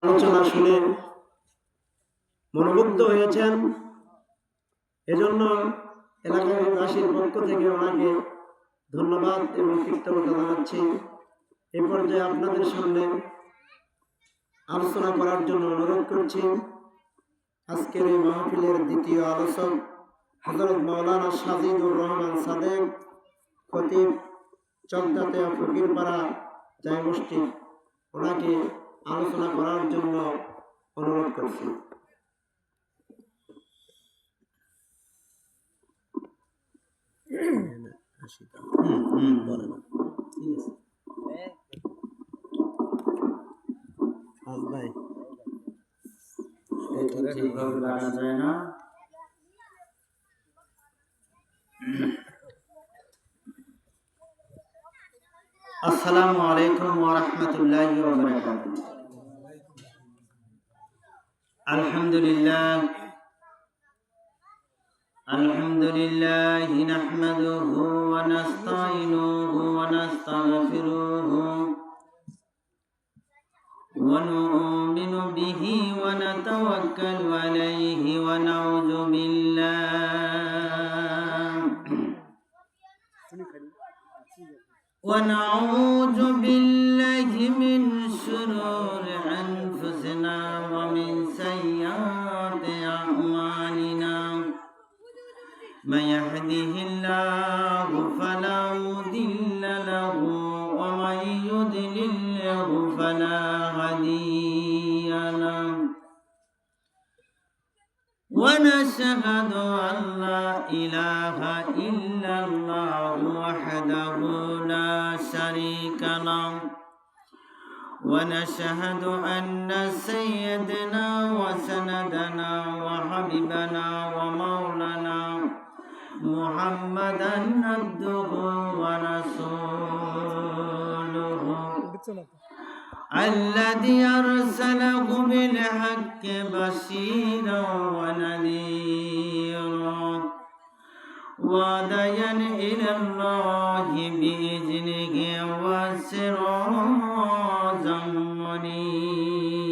আলোচনা শুনে মনোমুগ্ধ হয়েছেন। এজন্য এলাকাবাসীর পক্ষ থেকে ওনাকে ধন্যবাদ এবং কৃতজ্ঞতা জানাচ্ছি। এই পর্যায়ে আপনাদের সামনে আলোচনা করার জন্য অনুরোধ করছি আজকের এই মাহফিলের দ্বিতীয় আলোচক হযরত মাওলানা সাজিদুর রহমান সাদেক, খতিব চকদাতে ফকিরপাড়া জামে মসজিদ, ওনাকে আলোচনা করার জন্য অনুরোধ করছি। আসসালামু আলাইকুম ওয়া রাহমাতুল্লাহি ওয়া বারাকাতুহু। আলহামদুলিল্লাহ নাহমাদুহু ওয়া নাস্তাঈনুহু ওয়া নাস্তাগফিরুহু ওয়া নু'মিনু বিহি ওয়া নাতাওয়াক্কালু আলাইহি ওয়া নাউযু বিল্লাহি মিন শুরুরি আনফুসিনা ওয়া মিন সাইয়্যাতি আ'মালিনা। من يهده الله فلا مضل له ومن يضلله فلا هادي له ونشهد أن لا إله إلا الله وحده لا شريك له ونشهد أن سيدنا وسندنا وحبيبنا ومولانا محمدا عبده ورسوله الذي أرسله بالحق بشيرا ونذيرا وداعيا إلى الله بإذنه وسراجا منيرا.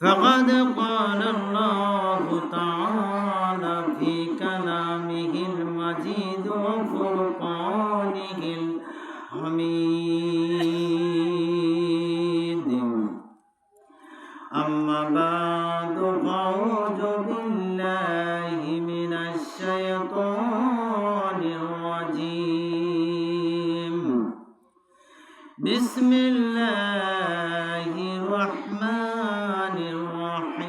فقد قال الله تعالى في كلامه المجيد وفرقانه الحميد. أما بعد فأعوذ بالله من الشيطان الرجيم. بسم الله الرحمن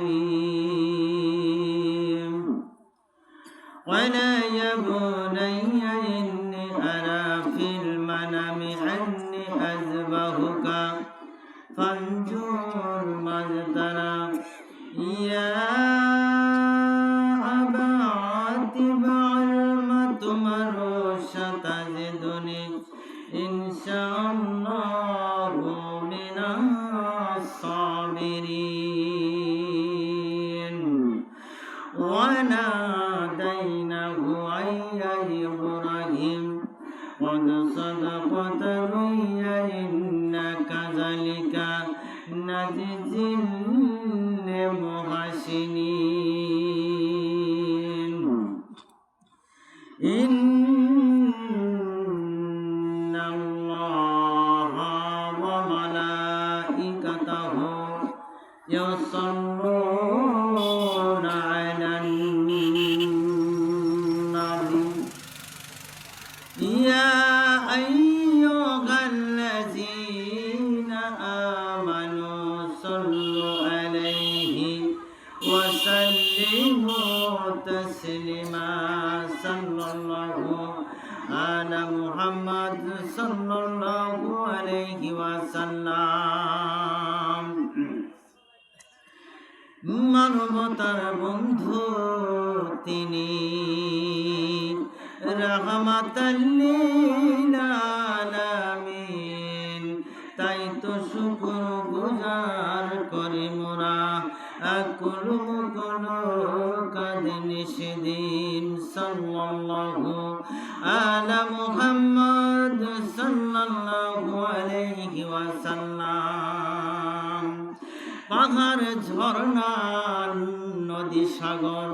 الرحيم. ولا يا بني إني أرى في المنام أني أذبحك فانظر ماذا ترى. يا أبا اتبع ما تؤمر ستجدني إن شاء الله من الصابرين. وناديناه أن يا إبراهيم قد صدقت الرؤيا إنا كذلك نجزي المحسنين. إن الله وملائكته يصلون على النبي. يا أيها الذين آمنوا صلوا عليه وسلموا تسليما. صلى الله على محمد صلى الله عليه وسلم. মানবতার বন্ধু তিনি, রাহমাতাল লিল আলামিন। তাই তো শুকর গুজার করি মোরা আকুল মুকুল কাদিন সেদিন। সাল্লাল্লাহু আলা মুহাম্মদ সাল্লাল্লাহু আলাইহি আলাইহি ওয়াসাল্লাম। পাহাড় ঝর্ণা নদী সাগর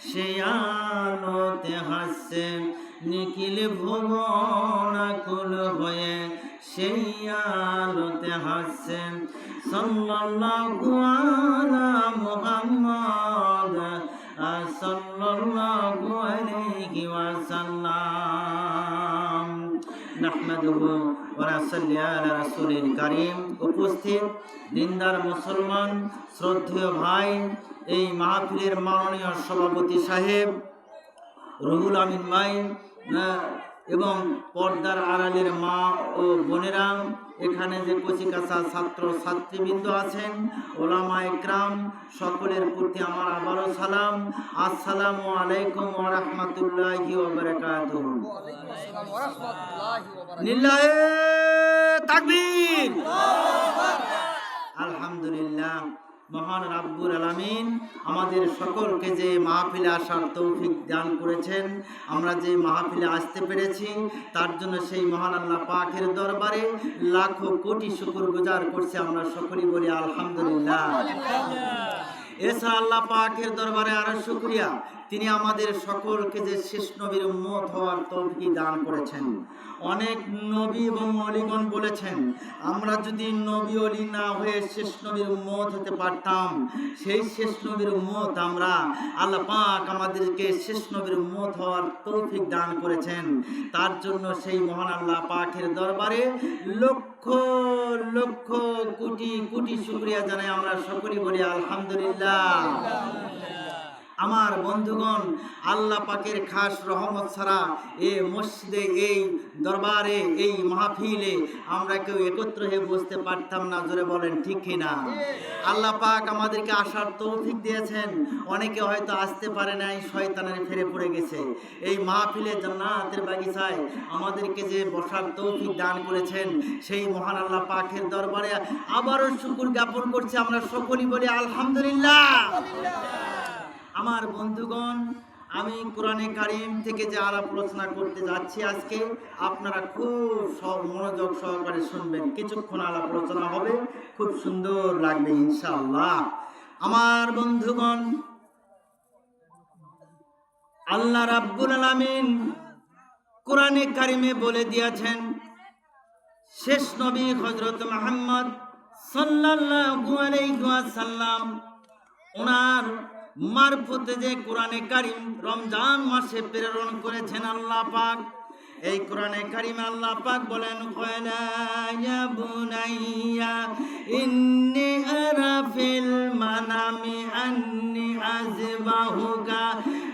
সে আলোতে হাসছে, নিখিল ভুবন আকুল হয়ে সেই আলোতে হাসছে। সাল্লাল্লাহু আলা মুহাম্মদ সাল্লাল্লাহু আলাইহি ওয়াসাল্লাম। নাহমাদুহু ওয়া নাসাল্লি আলা রাসূলিল কারীম। উপস্থিত দিনদার মুসলমান, শ্রদ্ধেয় ভাই, এই মাহফিলের মাননীয় সভাপতি সাহেব রুহুল আমিন ভাই এবং পর্দার আড়ালের মা ও বোনেরা, এখানে যে কচিকাঁচা ছাত্র ছাত্রীবৃন্দ আছেন, ওলামা ইকরাম, সকলের প্রতি আমার আবারও সালাম। আসসালামু আলাইকুম ওয়া রাহমাতুল্লাহি ওয়া বারাকাতুহু। লিল্লাহি তাকবীর। আলহামদুলিল্লাহ, মহান রাব্বুল আলামিন আমাদের সকলকে যে মাহফিলে আসার তৌফিক দান করেছেন, আমরা যে মাহফিলে আসতে পেরেছি তার জন্য সেই মহান আল্লাহ পাকের দরবারে লাখো কোটি শুকরগুজার করছি। আমরা সকলেই বলি আলহামদুলিল্লাহ। এছাড়া আল্লাহ পাকের দরবারে আরো শুকরিয়া, তিনি আমাদের সকলকে যে শেষ নবীর উম্মত হওয়ার তৌফিক দান করেছেন। অনেক নবী এবং ওলিগণ বলেছেন, আমরা যদি নবী ওলি না হয়ে শেষ নবীর উম্মত হতে পারতাম, সেই শেষ নবীর উম্মত আমরা, আল্লাহ পাক আমাদেরকে শেষ নবীর উম্মত হওয়ার তৌফিক দান করেছেন। তার জন্য সেই মহান আল্লাহ পাকের দরবারে লক্ষ লক্ষ কোটি কোটি শুকরিয়া জানাই। আমরা সকলেই বলি আলহামদুলিল্লাহ। আমার বন্ধুগণ, আল্লাহ পাকের খাস রহমত ছাড়া এই মসজিদে, এই দরবারে, এই মাহফিলে আমরা কেউ একত্র হয়ে বসতে পারতাম না। জোরে বলেন ঠিক কিনা? আল্লাহ পাক আমাদেরকে আসার তৌফিক দিয়েছেন। অনেকে হয়তো আসতে পারে নাই, শয়তানের ফেরে পড়ে গেছে। এই মাহফিলে জান্নাতের বাগিচায় আমাদেরকে যে বসার তৌফিক দান করেছেন, সেই মহান আল্লাহ পাকের দরবারে আবারও শুকর জ্ঞাপন করছি। আমরা সকলেই বলি আলহামদুলিল্লাহ। আমার বন্ধুগণ, আমি কোরআনে কারীম থেকে যে আলাপ আলোচনা করতে যাচ্ছি আজকে, আপনারা খুব মনোযোগ সহকারে শুনবেন। কিছুক্ষণ আলাপ আলোচনা হবে, খুব সুন্দর লাগবে ইনশাআল্লাহ। আমার বন্ধুগণ, আল্লাহ রাব্বুল আলামিন কোরআনে কারীমে বলে দিয়েছেন, শেষ নবী হযরত মুহাম্মদ সাল্লাল্লাহু আলাইহি ওয়াসাল্লাম ওনার মারফতে যে কোরআনে কারীম রমজান মাসে প্রেরণ করেছেন আল্লাহ পাক, এই কোরআনে কারীমে আল্লাহ পাক বলেন, ওয়ালা ইয়া বুনাইয়া ইন্নী আরা ফিল মানামি আন্নী আযবাহুকা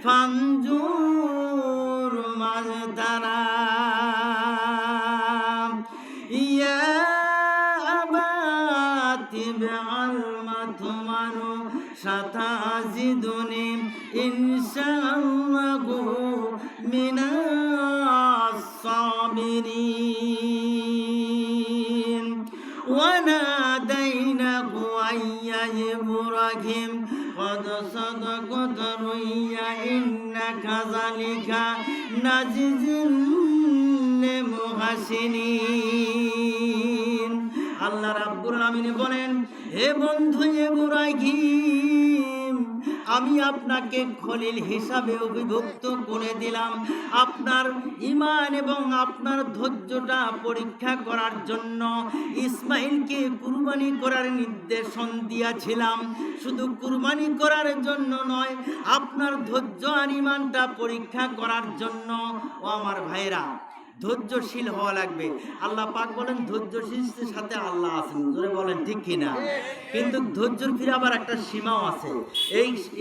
ফানজুর মাযতারা ইয়া আবাতি বিআল মাতুমানু সাতাজিদুনি ইনশাআল্লাহু মিনাস সাবিরিন ওয়া নাদাইনাহু আইয়া ইব্রাহিম قد صدقت رؤيا إنك ذلك نجزي المحسنين। আল্লাহ রাব্বুল আলামিন বলেন, হে বন্ধু ইব্রাহিম, আমি আপনাকে খলিল হিসাবে অভিভুক্ত করে দিলাম আপনার ঈমান এবং আপনার ধৈর্যটা পরীক্ষা করার জন্য। ইসমাইলকে কুরবানি করার নির্দেশন দিয়েছিলাম, শুধু কুরবানি করার জন্য নয়, আপনার ধৈর্য আর ঈমানটা পরীক্ষা করার জন্য। ও আমার ভাইরা, ধৈর্যশীল হওয়া লাগবে। আল্লাহ পাক বলেন ধৈর্যশীলদের সাথে আল্লাহ আছেন। জোরে বলেন ঠিক কিনা? কিন্তু ধৈর্যের ফিরে আবার একটা সীমাও আছে।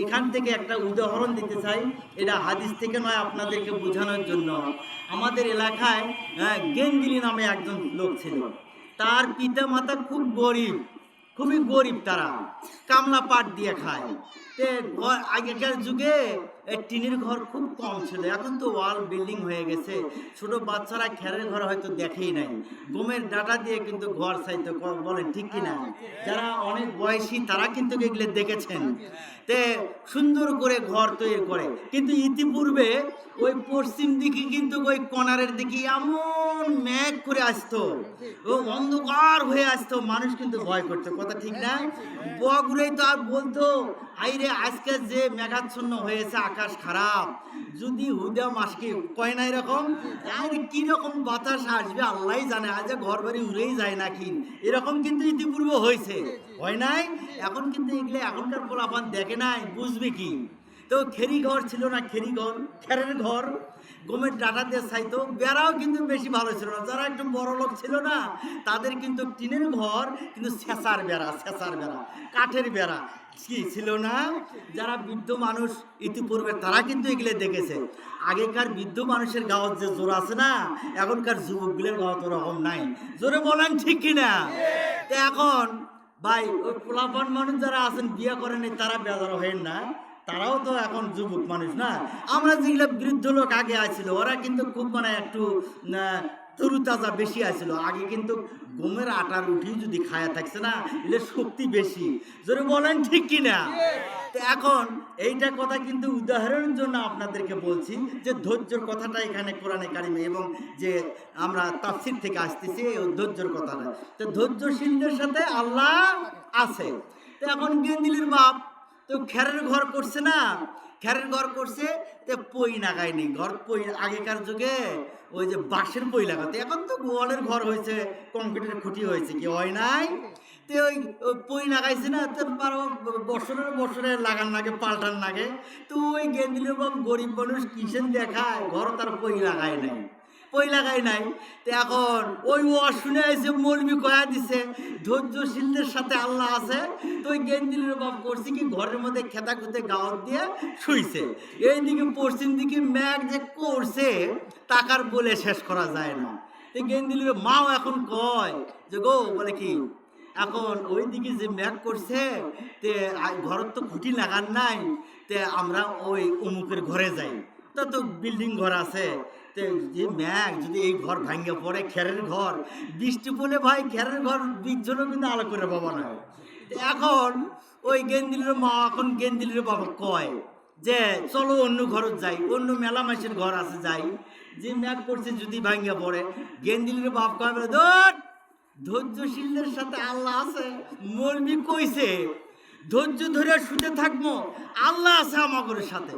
এখান থেকে একটা উদাহরণ দিতে চাই, এটা হাদিস থেকে নয়, আপনাদেরকে বোঝানোর জন্য। আমাদের এলাকায় গেঙ্গিলি নামে একজন লোক ছিল। তার পিতা মাতা খুব গরিব, খুবই গরিব। তারা কামলা পাট দিয়ে খায়। তে ঘর আগেকার যুগে এই টিনের ঘর খুব কম ছিল, এখন তো ওয়াল বিল্ডিং হয়ে গেছে। ছোট বাচ্চারা খেরের ঘর হয়তো দেখেই নাই, গমের ডাটা দিয়ে কিন্তু ঘর চাইতো, বলেন ঠিক কিনা? যারা অনেক বয়সী তারা কিন্তু এগুলো দেখেছেন। তে সুন্দর করে ঘর তৈরি করে, কিন্তু ইতিপূর্বে ওই পশ্চিম দিকে কিন্তু ওই কর্নারের দিকে এমন মেঘ করে আসতো, ও অন্ধকার হয়ে আসতো, মানুষ কিন্তু ভয় করতো, কথা ঠিক না? বগুড়াই তো আর বলতো, আইরে আজকে যে মেঘাচ্ছন্ন হয়েছে, আকাশ খারাপ, যদি হুদা মাসকে কয় না এরকম, আরে কিরকম বাতাস আসবে আল্লাহ জানে, আজ ঘর বাড়ি উড়েই যায় নাকি, এরকম কিন্তু ইতিপূর্বে হয়েছে, হয় নাই? এখন কিন্তু এগুলো এখনকার পোলাপান দেখে নাই, বুঝবে কি? তো খেরি ঘর ছিল না, খেরি ঘর, খেরের ঘর, গমের ডাটা দিয়ে চাইতো, বেড়াও কিন্তু বেশি ভালো ছিল না, যারা একটু বড় লোক ছিল না তাদের কিন্তু টিনের ঘর, কিন্তু ছেঁচার বেড়া, ছেঁচার বেড়া, কাঠের বেড়া কি ছিল না? যারা বৃদ্ধ মানুষ ইতিপূর্বে তারা কিন্তু এগুলো দেখেছে। আগেকার বৃদ্ধ মানুষের গাঁত যে জোর আছে না, এখনকার যুবকগুলোর গাঁত ওরকম নাই, জোরে বলেন ঠিক কিনা? তো এখন ভাই ওই পোলাপান মানুষ যারা আছেন বিয়ে করেনি তারা বেজার হয়েন না, তারাও তো এখন যুবক মানুষ না। আমরা যেগুলো বৃদ্ধ লোক আগে আছিল ওরা কিন্তু খুব মানে একটু তরুতাজা বেশি আছিল, আগে কিন্তু গমের আটা রুটি যদি খায়া থাকছে না, এদের শক্তি বেশি, যদি বলেন ঠিক কিনা? তো এখন এইটা কথা কিন্তু উদাহরণের জন্য আপনাদেরকে বলছি যে ধৈর্যের কথাটা এখানে কোরআনে কারিমে এবং যে আমরা তাফসীর থেকে আসতেছি এই ধৈর্যের কথাটা। তো ধৈর্যশীলদের সাথে আল্লাহ আছে। তো এখন গেন্দিলির বাপ তো খেরের ঘর করছে না, খেরের ঘর করছে, তো পই লাগায়নি, ঘর পই আগেকার যুগে ওই যে বাঁশের পই লাগাতে, এখন তো গোয়ালের ঘর হয়েছে, কংক্রিটের খুঁটি হয়েছে, কি হয় নাই? তো ওই পই লাগাইছে না, তো বছরের বছরে লাগান লাগে, পাল্টান লাগে। তো ওই গেন্দিলের বাপ গরিব মানুষ কিসেন দেখায়, ঘর তার পই লাগায় নাই, পই লাগাই নাই। তো এখন ওই শুনে এসে মৌলবি কয়া দিছে ধৈর্যশীলদের সাথে আল্লাহ আছে। তো ওই গেন্দিলের বাপ করছে কি, ঘরের মধ্যে খেতা খুঁতে গাওয়ার দিয়ে শুইছে, এইদিকে পশ্চিম দিকে ম্যাগ যে করছে টাকার বলে শেষ করা যায় না। তো গেন্দিলের মাও এখন কয় যে গো, বলে কি এখন ওই দিকে যে ম্যাগ করছে, তে ঘরের তো খুঁটি লাগান নাই, তে আমরা ওই অমুকের ঘরে যাই, তা তো বিল্ডিং ঘর আছে, যে ম্যাগ যদি এই ঘর ভাঙ্গে পড়ে, খেরের ঘর, বৃষ্টি পড়লে ভাই খেরের ঘর বীজজনও কিন্তু আলো করে পাবো না। এখন ওই গেন্দিলের মা এখন গেন্দিলের বাবা কয় যে চলো অন্য ঘর যাই, অন্য মেলা মাসের ঘর আছে যাই, যে ম্যাগ করছে যদি ভাঙ্গে পড়ে। গেন্দিলের বাপ কয় ধৈর্যশীলদের সাথে আল্লাহ আছে, মৌলবি কইছে ধৈর্য ধরে শুতে থাকবো, আল্লাহ আছে আমাদের সাথে।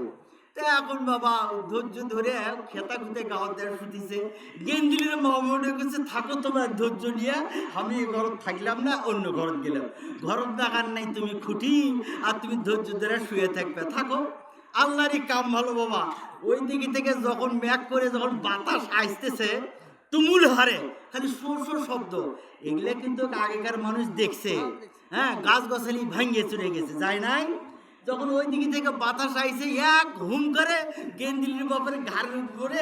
এখন বাবা ধৈর্য ধরে খেতা খুঁতে গাওয়া দেওয়া শুটিছে, গেন্দিলের মনে করছে থাকো তোমার ধৈর্য নিয়ে, আমি ঘর থাকলাম না, অন্য ঘর গেলাম, ঘর দেখার নাই তুমি খুঁটি, আর তুমি ধৈর্য ধরে শুয়ে থাকবে, থাকো, আল্লাহরই কাম ভালো বাবা। ওই দিকে থেকে যখন ম্যাক করে যখন বাতাস আসতেছে তুমুল হারে, খালি সোর সোর শব্দ, এগুলো কিন্তু আগেকার মানুষ দেখছে, হ্যাঁ, গাছ গাছালি ভাঙ্গে চলে গেছে, যায় নাই? যখন ওই দিকে থেকে বাতাস আইছে, এক হুম করে গেন্দিলির বাপের ঘাড়ের উপরে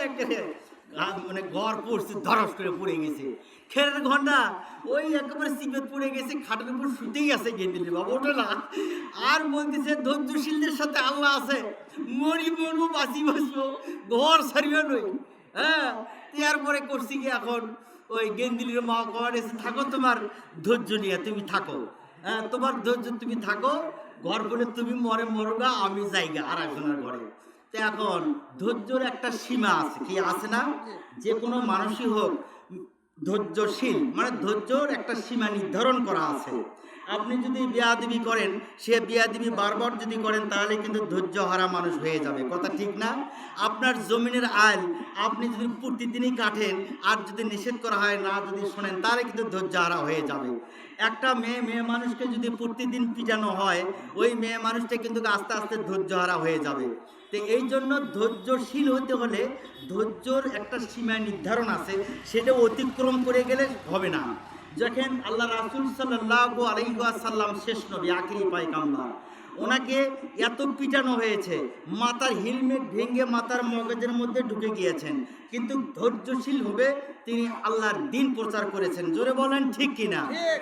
মানে ঘর পড়ছে, ধরস করে পড়ে গেছে, খেরের ঘন্টা ওই একেবারে সিমেন্ট পড়ে গেছে, খাটের উপর শুতেই আছে গেন্দিলির বাবা, ওঠে না। আর বলতেছে ধৈর্যশীলদের সাথে আল্লাহ আছে, মরি মরবো বাঁচি বাঁচবো, ঘর ছাড়িও নই। হ্যাঁ, এরপরে করছি কি, এখন ওই গেন্দিলির মা কর এসে থাকো তোমার ধৈর্য নিয়ে, তুমি থাকো, হ্যাঁ তোমার ধৈর্য তুমি থাকো, ঘর বলে তুমি মরে মরগা, আমি জায়গা আর একজনের ঘরে। তো এখন ধৈর্যর একটা সীমা আছে, কি আছে না? যে কোনো মানুষই হোক ধৈর্যশীল, মানে ধৈর্যর একটা সীমা নির্ধারণ করা আছে। আপনি যদি বেয়াদবি করেন, সে বেয়াদবি বারবার যদি করেন, তাহলে কিন্তু ধৈর্য হারা মানুষ হয়ে যাবে, কথা ঠিক না? আপনার জমিনের আইল আপনি যদি প্রতিদিনই কাটেন, আর যদি নিষেধ করা হয় না যদি শোনেন, তাহলে কিন্তু ধৈর্য হারা হয়ে যাবে। একটা মেয়ে মানুষকে যদি প্রতিদিন পিটানো হয়, ওই মেয়ে মানুষটা কিন্তু আস্তে আস্তে ধৈর্য হারা হয়ে যাবে। তো এই জন্য ধৈর্যশীল হতে হলে ধৈর্যর একটা সীমা নির্ধারণ আছে, সেটা অতিক্রম করে গেলে হবে না। যখন আল্লাহ রাসূল সাল্লাল্লাহু আলাইহি ওয়াসাল্লাম শেষ নবী, আখিরি পয়গম্বর, ওনাকে এত পিটানো হয়েছে, মাথার হেলমেট ভেঙে মাথার মগজের মধ্যে ঢুকে গিয়েছেন, কিন্তু ধৈর্যশীল হবে তিনি আল্লাহর দ্বীন প্রচার করেছেন, জোরে বলেন ঠিক কিনা?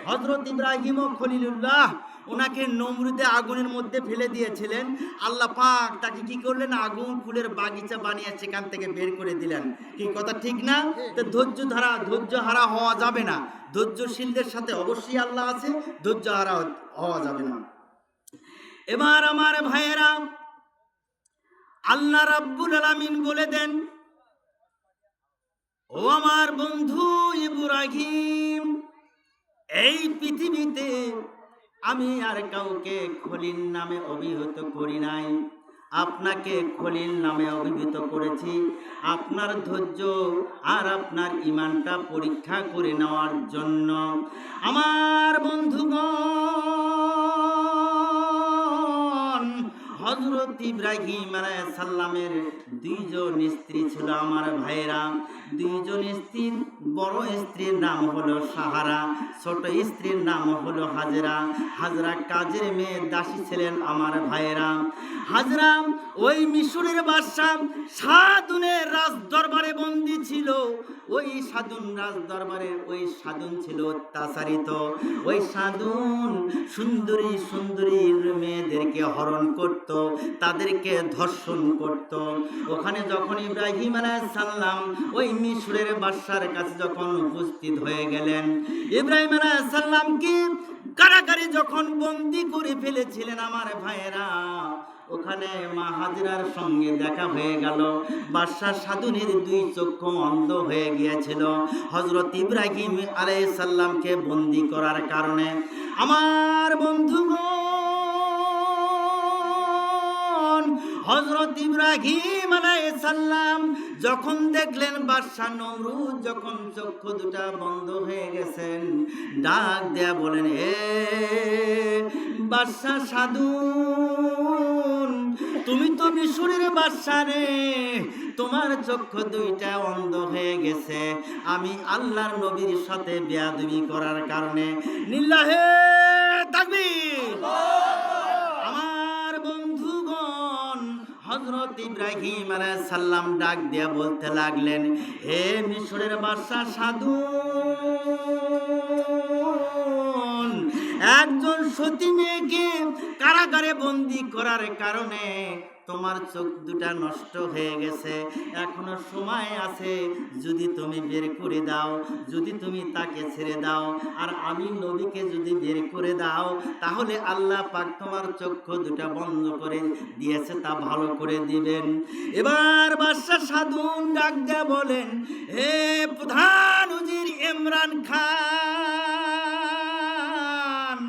হযরত ইব্রাহিম ও খলিলুল্লাহ ওনাকে নমরুদে আগুনের মধ্যে ফেলে দিয়েছিলেন, আল্লাহ পাক তাকে কি করলেন, আগুন ফুলের বাগিচা বানিয়ে সেখান থেকে বের করে দিলেন। কি কথা ঠিক না? তো ধৈর্য হারা হওয়া যাবে না। ধৈর্যশীলদের সাথে অবশ্যই আল্লাহ আছে, ধৈর্য হারা হওয়া যাবে না। এবার আমার ভাইয়েরা, আল্লাহ রাব্বুল আলামিন বলে দেন, ও আমার বন্ধু ইব্রাহিম, এই পৃথিবীতে আমি আর কাউকে খলিল নামে অভিহিত করি নাই, আপনাকে খলিল নামে অভিহিত করেছি আপনার ধৈর্য আর আপনার ঈমানটা পরীক্ষা করে নেওয়ার জন্য। আমার বন্ধুগণ, হযরত ইব্রাহিম আলাইহিস সালামের দুইজন স্ত্রী ছিল আমার ভাইরা। দুইজন স্ত্রীর বড় স্ত্রীর নাম হলো সাহারা, ছোট স্ত্রীর নাম হলো হাজরা। হাজরা কাজের মেয়ে দাসী ছিলেন আমার ভাইরা। হাজরা ওই মিশরের বাদশাহ সাদুনের রাজ দরবারে বন্দী ছিল। ওই সাদুন রাজ দরবারে ওই সাদুন ছিল অত্যাচারিত। ওই সাদুন সুন্দরী সুন্দরী মেয়েদেরকে হরণ করত, তাদেরকে ধর্ষণ করত। ওখানে যখন ইব্রাহিম আলাইহিস সালাম ওই মিশরের বাদশার কাছে যখন উপস্থিত হয়ে গেলেন, ইব্রাহিম আলাইহিস সালামকে কারাগারে যখন বন্দী করে ফেলেছিলেন আমার ভাইয়েরা, ওখানে মা হাজরার সঙ্গে দেখা হয়ে গেল। বাদশাহ সাদুনের দুই চক্ষু অন্ধ হয়ে গিয়েছিল হযরত ইব্রাহিম আলাইহিস সালামকে বন্দী করার কারণে। আমার বন্ধুগণ, হযরত ইব্রাহিম আলাইহিস সালাম যখন দেখলেন বাদশাহ নমরুদ যখন চক্ষু দুটা বন্ধ হয়ে গেছেন, ডাক দেয়া বলেন, এ বাদশাহ সাদুন, তুমি তো মিশরের বাদশাহ রে, তোমার চক্ষু দুইটা অন্ধ হয়ে গেছে আমি আল্লাহর নবীর সাথে বেয়াদবি করার কারণে। লিল্লাহে তাকবীর। আমার বন্ধুগণ, হযরত ইব্রাহিম আলাইহিস সালাম ডাক দিয়া বলতে লাগলেন, হে মিশরের বাদশাহ সাদুন, একজন সতী মেয়েকে কারাগারে বন্দী করার কারণে তোমার চোখ দুটা নষ্ট হয়ে গেছে, এখনো সময় আছে, যদি তুমি বের করে দাও, যদি তুমি তাকে ছেড়ে দাও আর আমি নবীকে যদি বের করে দাও, তাহলে আল্লাহ পাক তোমার চক্ষু দুটা বন্ধ করে দিয়েছে, তা ভালো করে দিবেন। এবার বাদশাহ সাদুন ডাক দেয়া বলেন, হে প্রধান উজির ইমরান খান,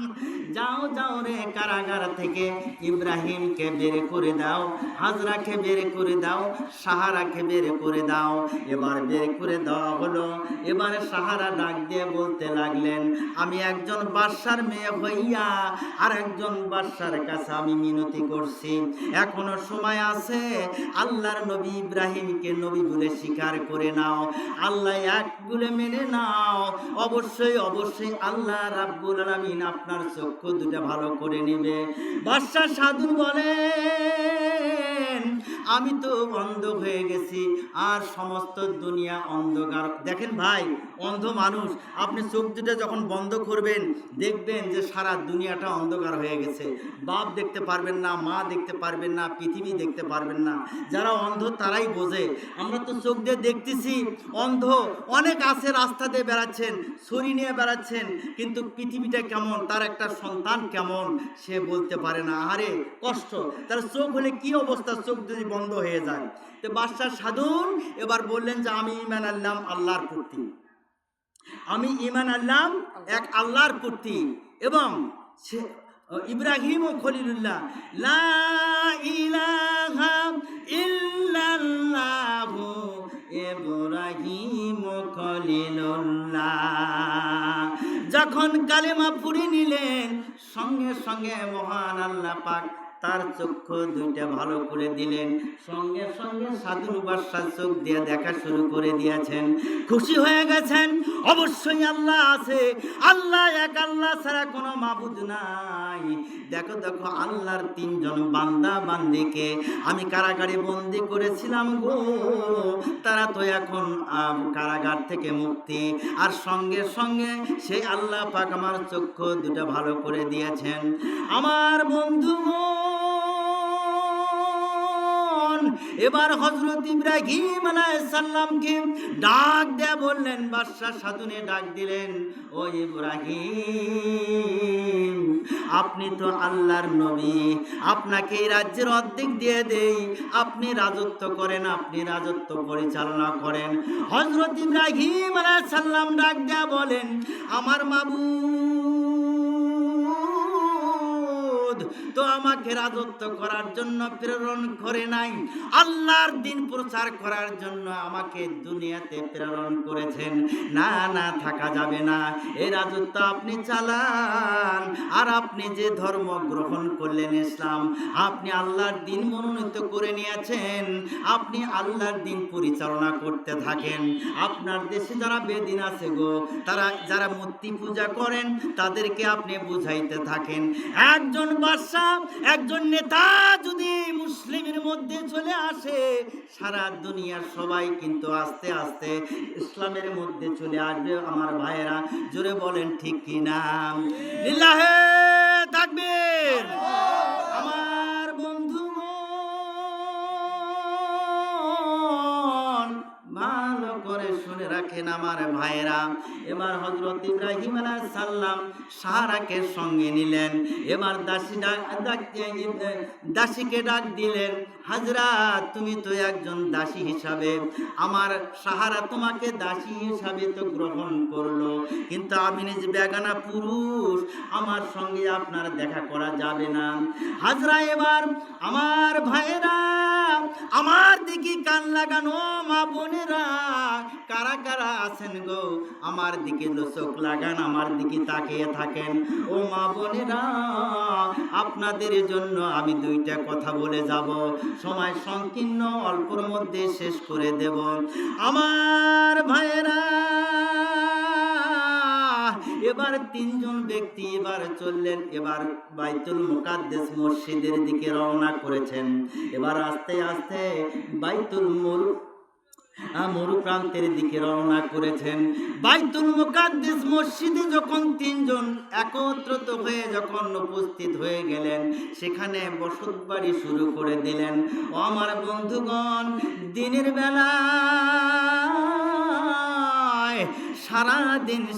যাও যাও রে, কারাগার থেকে ইব্রাহিমকে বের করে দাও, হাজরাকে বের করে দাও, সাহারাকে বের করে দাও। এবার বের করে দেওয়া হলো। এবারে সাহারা ডাক দিয়ে বলতে লাগলেন, আমি একজন বাদশার মেয়ে হইয়া আর একজন বাদশার কাছে আমি মিনতি করছি, এখনো সময় আছে, আল্লাহর নবী ইব্রাহিমকে নবী বলে স্বীকার করে নাও, আল্লাহ এক বলে মেনে নাও, অবশ্যই অবশ্যই আল্লাহ রাব্বুল আলামিন আপনার চক্ষু দুটা ভালো করে নেবে। বাদশাহ সাদুন বলেন, আমি তো অন্ধ হয়ে গেছি আর সমস্ত দুনিয়া অন্ধকার। দেখেন ভাই, অন্ধ মানুষ, আপনি চোখ দুটা যখন বন্ধ করবেন দেখবেন যে সারা দুনিয়াটা অন্ধকার হয়ে গেছে। বাপ দেখতে পারবেন না, মা দেখতে পারবেন না, পৃথিবী দেখতে পারবেন না। যারা অন্ধ তারাই বোঝে। আমরা তো চোখ দিয়ে দেখতেছি, অন্ধ অনেক আছে, রাস্তা দিয়ে বেড়াচ্ছেন, ছড়ি নিয়ে বেড়াচ্ছেন, কিন্তু পৃথিবীটা কেমন, তার একটা সন্তান কেমন সে বলতে পারে না। আরে কষ্ট, তার চোখ হলে কি অবস্থা, চোখ যদি বন্ধ হয়ে যায়। তো বাদশাহ সাদুন এবার বললেন যে আমি ঈমান আনলাম আল্লাহর প্রতি, আমি ঈমান আনলাম এক আল্লাহর প্রতি, এবং সে ইব্রাহিম ও খলিলুল্লাহ, লা ইলাহা ইল্লাল্লাহু ইব্রাহিম ও খলিলুল্লাহ যখন কালেমা পড়ে নিলেন, সঙ্গে সঙ্গে মহান আল্লাহ পাক তার চক্ষু দুইটা ভালো করে দিলেন। সঙ্গে সঙ্গে সাধুর বাদশাহ চোখ দিয়ে দেখা শুরু করে দিয়েছেন, খুশি হয়ে গেছেন। অবশ্যই আল্লাহ আছে, আল্লাহ এক, আল্লাহ ছাড়া কোনো মাবুদ নাই। দেখো দেখো আল্লাহর 3 জন বান্দা বান্দিকে আমি কারাগারে বন্দি করেছিলাম গো, তারা তো এখন কারাগার থেকে মুক্তি। আর সঙ্গে সঙ্গে সেই আল্লাহ পাক আমার চক্ষু দুটা ভালো করে দিয়েছেন। আমার বন্ধু এবার হযরত ইব্রাহিম আলাইহিস সালামকে ডাক দেয়া বললেন, বাদশা সাধুনে ডাক দিলেন, ও ইব্রাহিম, আপনি তো আল্লাহর নবী, আপনাকে এই রাজ্যের অর্ধেক দিয়ে দেই, আপনি রাজত্ব করেন, আপনি রাজত্ব পরিচালনা করেন। হযরত ইব্রাহিম আলাইহিস সালাম ডাক দেয়া বলেন, আমার মাবুদ তো আমাকে রাজত্ব করার জন্য প্রেরণ করে নাই, আল্লাহর দিন প্রচার করার জন্য আমাকে দুনিয়াতে প্রেরণ করেছেন। না না, থাকা যাবে না, এই রাজত্ব আপনি চালান। আর আপনি যে ধর্ম গ্রহণ করলেন ইসলাম, আপনি আল্লাহর দিন মনোনীত করে নিয়েছেন, আপনি আল্লাহর দিন পরিচালনা করতে থাকেন। আপনার দেশে যারা বেদিন আছে গো, তারা যারা মূর্তি পূজা করেন, তাদেরকে আপনি বুঝাইতে থাকেন। একজন বাদশা, একজন নেতা যদি মুসলিমের মধ্যে চলে আসে, সারা দুনিয়ার সবাই কিন্তু আস্তে আস্তে ইসলামের মধ্যে চলে আসবে। আমার ভাইয়েরা জোরে বলেন ঠিক কি না? লিল্লাহে তাকবীর। আমার বন্ধুগণ ভালো করে শুনে রাখেন আমার ভাইয়েরা। এবার হযরত ইব্রাহিম আলাইহিস সালাম সারাকে সঙ্গে নিলেন। এবার দাসীকে ডাক দিলেন, হাজরা, তুমি তো একজন দাসী হিসাবে, আমার সাহারা তোমাকে দাসী হিসাবে তো গ্রহণ করলো, কিন্তু আমি নিজে বেগানা পুরুষ, আমার সঙ্গে আপনার দেখা করা যাবে না। হাজরা এবার আমার ভাইয়েরা আমার দিকে কান লাগানো, মা বোনেরা কারা কারা আছেন গো, আমার দিকে চোখ লাগান, আমার দিকে তাকিয়ে থাকেন। ও মা বোনেরা, আপনাদের জন্য আমি 2টা কথা বলে যাব, সময় সংকীর্ণ, অল্পর মধ্যে শেষ করে দেব। আমার ভাইয়েরা এবার 3 জন ব্যক্তি এবার চললেন, এবার বাইতুল মুকাদ্দাস মসজিদের দিকে রওনা করেছেন। এবার আস্তে আস্তে বাইতুল মরু প্রান্তের দিকে রওনা করেছেন। বাইতুল মুকাদ্দাস মসজিদে যখন 3 জন একত্রিত হয়ে যখন উপস্থিত হয়ে গেলেন, সেখানে বসত বাড়ি শুরু করে দিলেন। ও আমার বন্ধুগণ, দিনের বেলা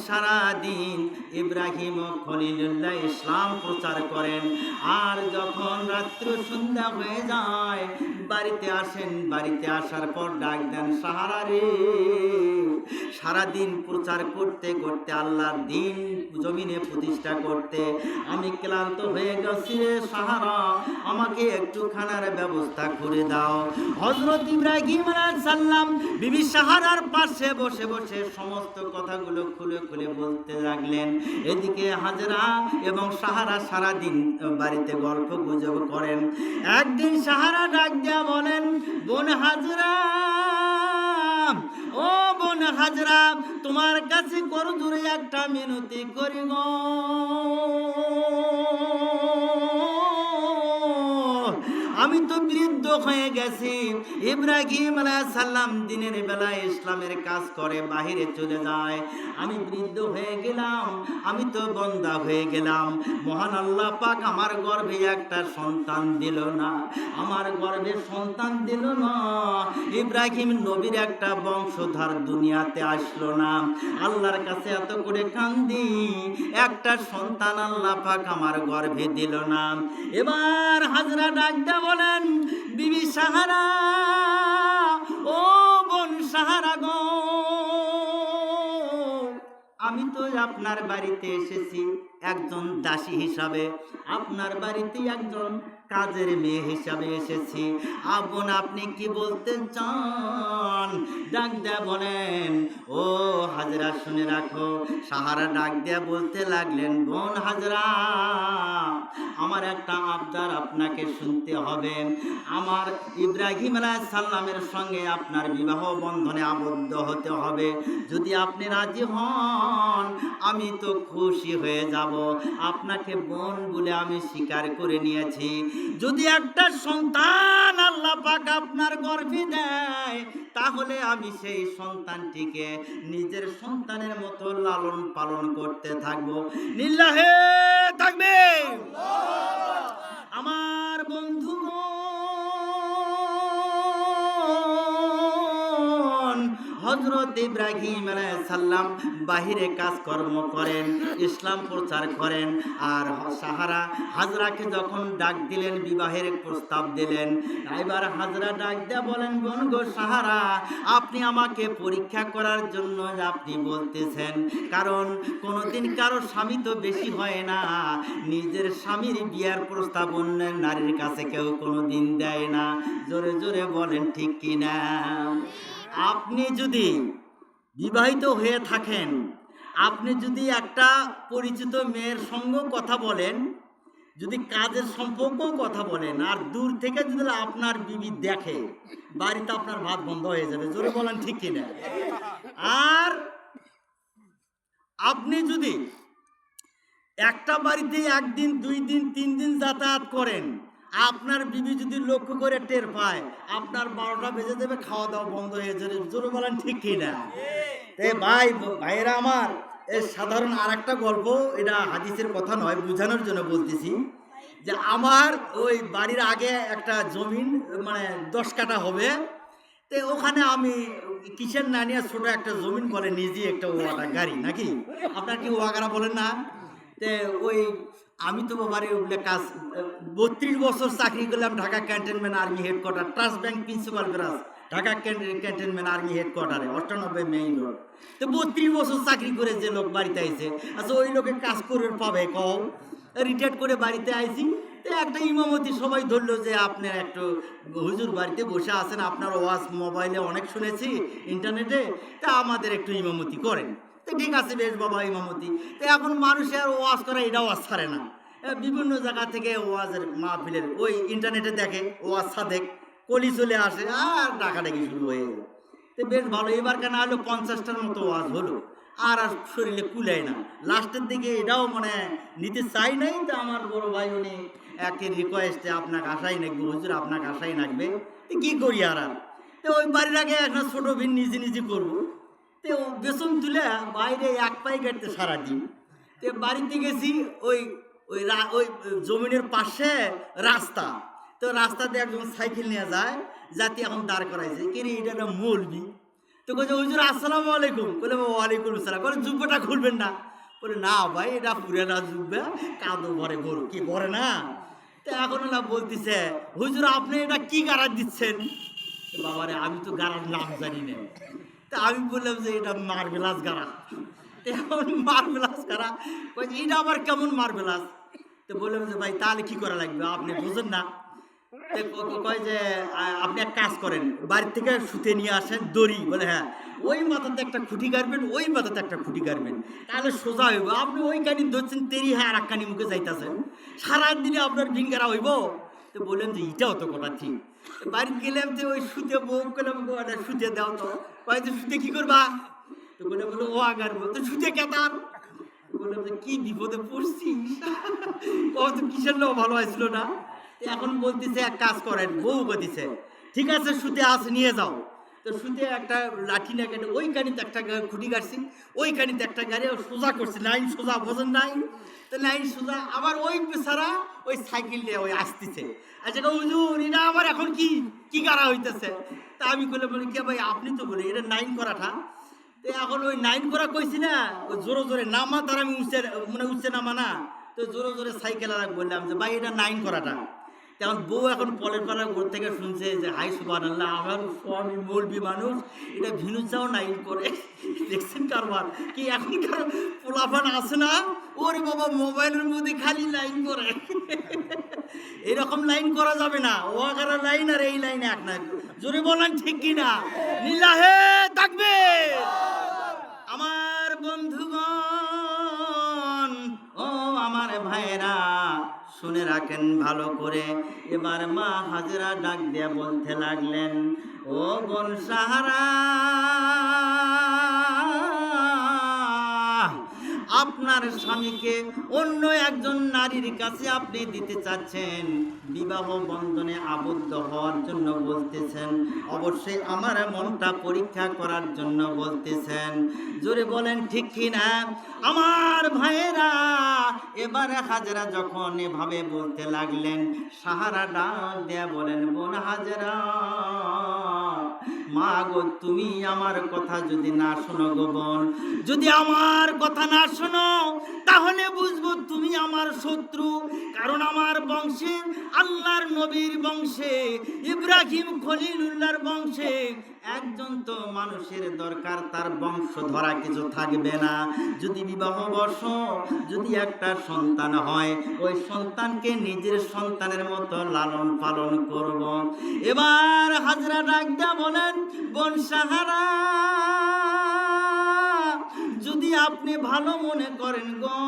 সারাদিন ইব্রাহিম খলিলুল্লাহ ইসলাম প্রচার করেন। আর যখন রাত্রি সন্ধ্যা হয়ে যায়, বাড়িতে আসেন, বাড়িতে আসার পর ডাক দেন, সাহারা রে, সারাদিন প্রচার করতে করতে, আল্লাহর দিন জমিনে প্রতিষ্ঠা করতে আমি ক্লান্ত হয়ে গেছি রে সাহারা, আমাকে একটু খানার ব্যবস্থা করে দাও। হযরত ইব্রাহিম আলাইহিস সালাম বিবি সাহারার পাশে বসে বসে সমস্ত কথাগুলো খুলে খুলে বলতে লাগলেন। এদিকে হাজরা এবং সাহারা সারাদিন বাড়িতে গল্প গুজব করেন। একদিন সাহারা ডাক দিয়া বলেন, বোন হাজরা, ও বোন হাজরা, তোমার কাছে করজোড়ে একটা মিনতি করি গো, আমি তো বৃদ্ধ হয়ে গেছি। ইব্রাহিম আলাইহিস সালাম দিনের বেলা ইসলামের কাজ করে বাহিরে চলে যায়, আমি বৃদ্ধ হয়ে গেলাম, আমি তো বন্দা হয়ে গেলাম। মহান আল্লাহ পাক আমার গর্ভে একটা সন্তান দিল না, আমার গর্ভে সন্তান দিল না, ইব্রাহিম নবীর একটা বংশধর দুনিয়াতে আসলো না। আল্লাহর কাছে এত করে কান্দি, একটা সন্তান আল্লাহ পাক আমার গর্ভে দিল না। এবার হাজরা ডাকতে বলেন, বিবি সাহারা, ও বোন সাহারা গো, আমি তো আপনার বাড়িতে এসেছি একজন দাসী হিসাবে, আপনার বাড়িতে একজন কাজের মেয়ে হিসাবে এসেছি। বোন, আপনি কি বলতে চান? ডাক দেয়া বলেন, ও হাজরা শুনে রাখো। সাহারা ডাক দেয়া বলতে লাগলেন, বোন হাজরা, আমার আমার একটা আবদার আপনাকে শুনতে হবে। আমার ইব্রাহিম আলাইহিস সালামের সঙ্গে আপনার বিবাহ বন্ধনে আবদ্ধ হতে হবে। যদি আপনি রাজি হন আমি তো খুশি হয়ে যাব, আপনাকে বোন বলে আমি স্বীকার করে নিয়েছি। যদি একটা সন্তান আল্লাহ পাক আপনার গর্ভে দেয় তাহলে আমি সেই সন্তানটিকে নিজের সন্তানের মতো লালন পালন করতে থাকবো। লিল্লাহে তাকবীর। আমার বন্ধুগণ, হযরত ইব্রাহিম আলাইহিস সালাম বাহিরে কাজকর্ম করেন, ইসলাম প্রচার করেন, আর হাজরাকে যখন ডাক দিলেন, বিবাহের প্রস্তাব দিলেন, এবার হাজরা ডাক দিয়ে বলেন, বোন গো সাহারা, আপনি আমাকে পরীক্ষা করার জন্য আপনি বলতেছেন, কারণ কোনোদিন কারো স্বামী তো বেশি হয় না, নিজের স্বামীর বিয়ার প্রস্তাব অন্য নারীর কাছে কেউ কোনোদিন দেয় না। জোরে জোরে বলেন ঠিক কিনা? আপনি যদি বিবাহিত হয়ে থাকেন, আপনি যদি একটা পরিচিত মেয়ের সঙ্গে কথা বলেন, যদি কাজের সম্পর্কেও কথা বলেন, আর দূর থেকে যদি আপনার বিবি দেখে, বাড়িতে আপনার ভাত বন্ধ হয়ে যাবে। জোরে বলেন ঠিক কিনা? আর আপনি যদি একটা বাড়িতে একদিন, 2 দিন, 3 দিন যাতায়াত করেন, আপনার বিবি যদি লক্ষ্য করে টের পায়, আপনার 12টা বেজে যাবে, খাওয়া দাওয়া বন্ধ হয়ে যাবে। জোরে বলেন ঠিক কিনা? ভাইয়েরা আমার, এর সাধারণ আর একটা গল্প, এটা হাদিসের কথা নয়, বোঝানোর জন্য বলতেছি যে আমার ওই বাড়ির আগে একটা জমিন, মানে 10 কাঠা হবে, তো ওখানে আমি কিসের না নিয়ে ছোট একটা জমিন বলে নিজে একটা ওয়াটা গাড়ি, নাকি আপনার কি ওয়াগারা বলেন না? তে ওই আমি তো বাবারে ওগুলো কাজ 32 বছর চাকরি করলাম Dhaka cantonment army headquarter, trust bank principal branch, Dhaka cantonment army হেডকোয়ার্টারে 98 মেইন রোড। তো 32 বছর চাকরি করে যে লোক বাড়িতে আইছে, আচ্ছা ওই লোকে কাজ করে পাবে কও? রিটায়ার্ড করে বাড়িতে আইছি, তো একটা ইমামতি সবাই ধরলো যে আপনি একটু হুজুর বাড়িতে বসে আছেন, আপনার ওয়াজ মোবাইলে অনেক শুনেছি, ইন্টারনেটে, তা আমাদের একটু ইমামতি করেন। তো ঠিক আছে, বেশ বাবা ইমামতি। তো এখন মানুষের ওয়াজ করে এটা ওয়াজ ছাড়ে না, বিভিন্ন জায়গা থেকে ওয়াজের মাহফিলের ওই ইন্টারনেটে দেখে, ওয়াজ সাদেক কলি চলে আসে, আর ডাকাডাকি শুরু হয়ে গেল। তো বেশ ভালো, এবার কেন হলো 50টার মতো ওয়াজ হলো, আর শরীরে কুলায় না। লাস্টের দিকে এটাও মানে নিতে চাই নাই, তো আমার বড় ভাই উনি একের রিকোয়েস্টে, আপনাকে আশাই নাকবে হুজুর, আপনাকে আশাই নাকবে, তো কী করি আর। তো ওই বাড়ির আগে একটা ছোটো ভিন নিজে নিজে করবো, তো বেসন তুলে বাইরে 1 পাই কাটতে সারাদিন। তো বাড়িতে গেছি, ওই ওই ওই জমিনের পাশে রাস্তা, তো রাস্তাতে একজন সাইকেল নিয়ে যায়, যাতে এখন দাঁড় করাইছে, কিরে এটা একটা মৌলবি। তো বলছে হুজুর আসসালামু আলাইকুম, বলে ওয়ালাইকুম আসসালাম, বলে জুব্বাটা খুলবেন না? বলে না ভাই, এটা পুরানা জুব্বা, কাদো ভরে গরু কি ভরে না। তো এখন ওরা বলতেছে, হুজুর আপনি এটা কি গাড়া দিচ্ছেন? বাবারে আমি তো গাড়ার নাম জানি না। তা আমি বললাম যে এটা মার্বেলাস গাড়া। এখন মার্বেলাস গাড়া, এটা আবার কেমন মার্বেলাস? তো বললাম যে ভাই তাহলে কি করা লাগবে, আপনি বুঝেন না? কয় যে আপনি এক কাজ করেন, বাড়ির থেকে শুতে নিয়ে আসেন দড়ি, বলে হ্যাঁ, ওই মাথাতে একটা খুঁটি গাড়বেন, ওই মাথাতে একটা খুঁটি গাড়বেন, তাহলে সোজা হইব। আপনি ওই কানি ধরছেন তেরি, হ্যাঁ আর এক কানি মুখে যাইতেছেন, সারাদিনে আপনার ভিঙ্গারা হইব। তো বললেন যে এটাও তো কথা ঠিক। বাড়িতে গেলাম, যে ওই শুতে বউ করলাম, শুতে দাও তো, কয় যে শুতে কি করবা? তো বলে ও আগারবো, তো শুতে কেতার? বললাম যে কি বিপদে পড়ছি, কত কিসের লোক ভালো হয়েছিল না। এখন বলতেছে এক কাজ করেন, বউ বলতেছে ঠিক আছে শুতে আস নিয়ে যাও। তো শুতে একটা লাঠি না কেটে ওই কানিতে একটা খুঁটি কাটছি, ওই কানিতে একটা গাড়ি সোজা করছে, লাইন সোজা, বোঝেন নাই? তো লাইন সোজা, আবার ওই বেচারা ওই সাইকেল নিয়ে ওই আসতেছে। আচ্ছা হুজুর এটা আবার এখন কি কি গাড়া হইতেছে? তা আমি বলে বলি কে ভাই আপনি তো বলে এটা 9 করাটা। তো এখন ওই 9 করা কইছি না, ওই জোরে জোরে নামা, তার আমি উঠছে নামা না, তো জোরে জোরে সাইকেল আর বললাম যে ভাই এটা 9 করাটা। তেমন বউ এখন পলের পাড়ার ঘর থেকে শুনছে যে হাই সুবহানাল্লাহ, আমার স্বামী মৌলবি মানুষ, এটা ভিনুচাও 9 করে। দেখছেন কারবার কি এখনকার পোলাপান আছে না, ওরে বাবা মোবাইলের মধ্যে খালি 9 করে। এরকম লাইন করা যাবে না, ওয়াগারা লাইন আর এই লাইন এক না। জোরে বলেন ঠিক কিনা? লিল্লাহে তাকবীর। আমার বন্ধুগণ, ও আমার ভাইরা শুনে রাখেন ভালো করে। এবার মা হাজেরা ডাক দিয়ে বলতে লাগলেন, ও বোন সাহারা, আপনার স্বামীকে অন্য একজন নারীর কাছে আপনি দিতে চাচ্ছেন, বিবাহ বন্ধনে আবদ্ধ হওয়ার জন্য বলতেছেন, অবশ্যই আমার মনটা পরীক্ষা করার জন্য বলতেছেন। জোরে বলেন ঠিক কিনা আমার ভাইয়েরা? এবারে হাজেরা যখন এভাবে বলতে লাগলেন, সাহারা ডাক দেয়া বলেন, বোন হাজেরা, মা গো, তুমি আমার কথা যদি না শোনো গো বোন, যদি আমার কথা না শোনো, তাহলে বুঝবো তুমি আমার শত্রু। কারণ আমার বংশে, আল্লাহর নবীর বংশে, ইব্রাহিম খলিলুল্লাহর বংশে একজন তো মানুষের দরকার, তার বংশ ধরা কিছু থাকবে না। যদি বিবাহ বর্ষ, যদি একটা সন্তান হয়, ওই সন্তানকে নিজের সন্তানের মতো লালন পালন করব। এবার হাজরা ডাক দিয়া বলেন, বোন সাহারা, যদি আপনি ভালো মনে করেন গো,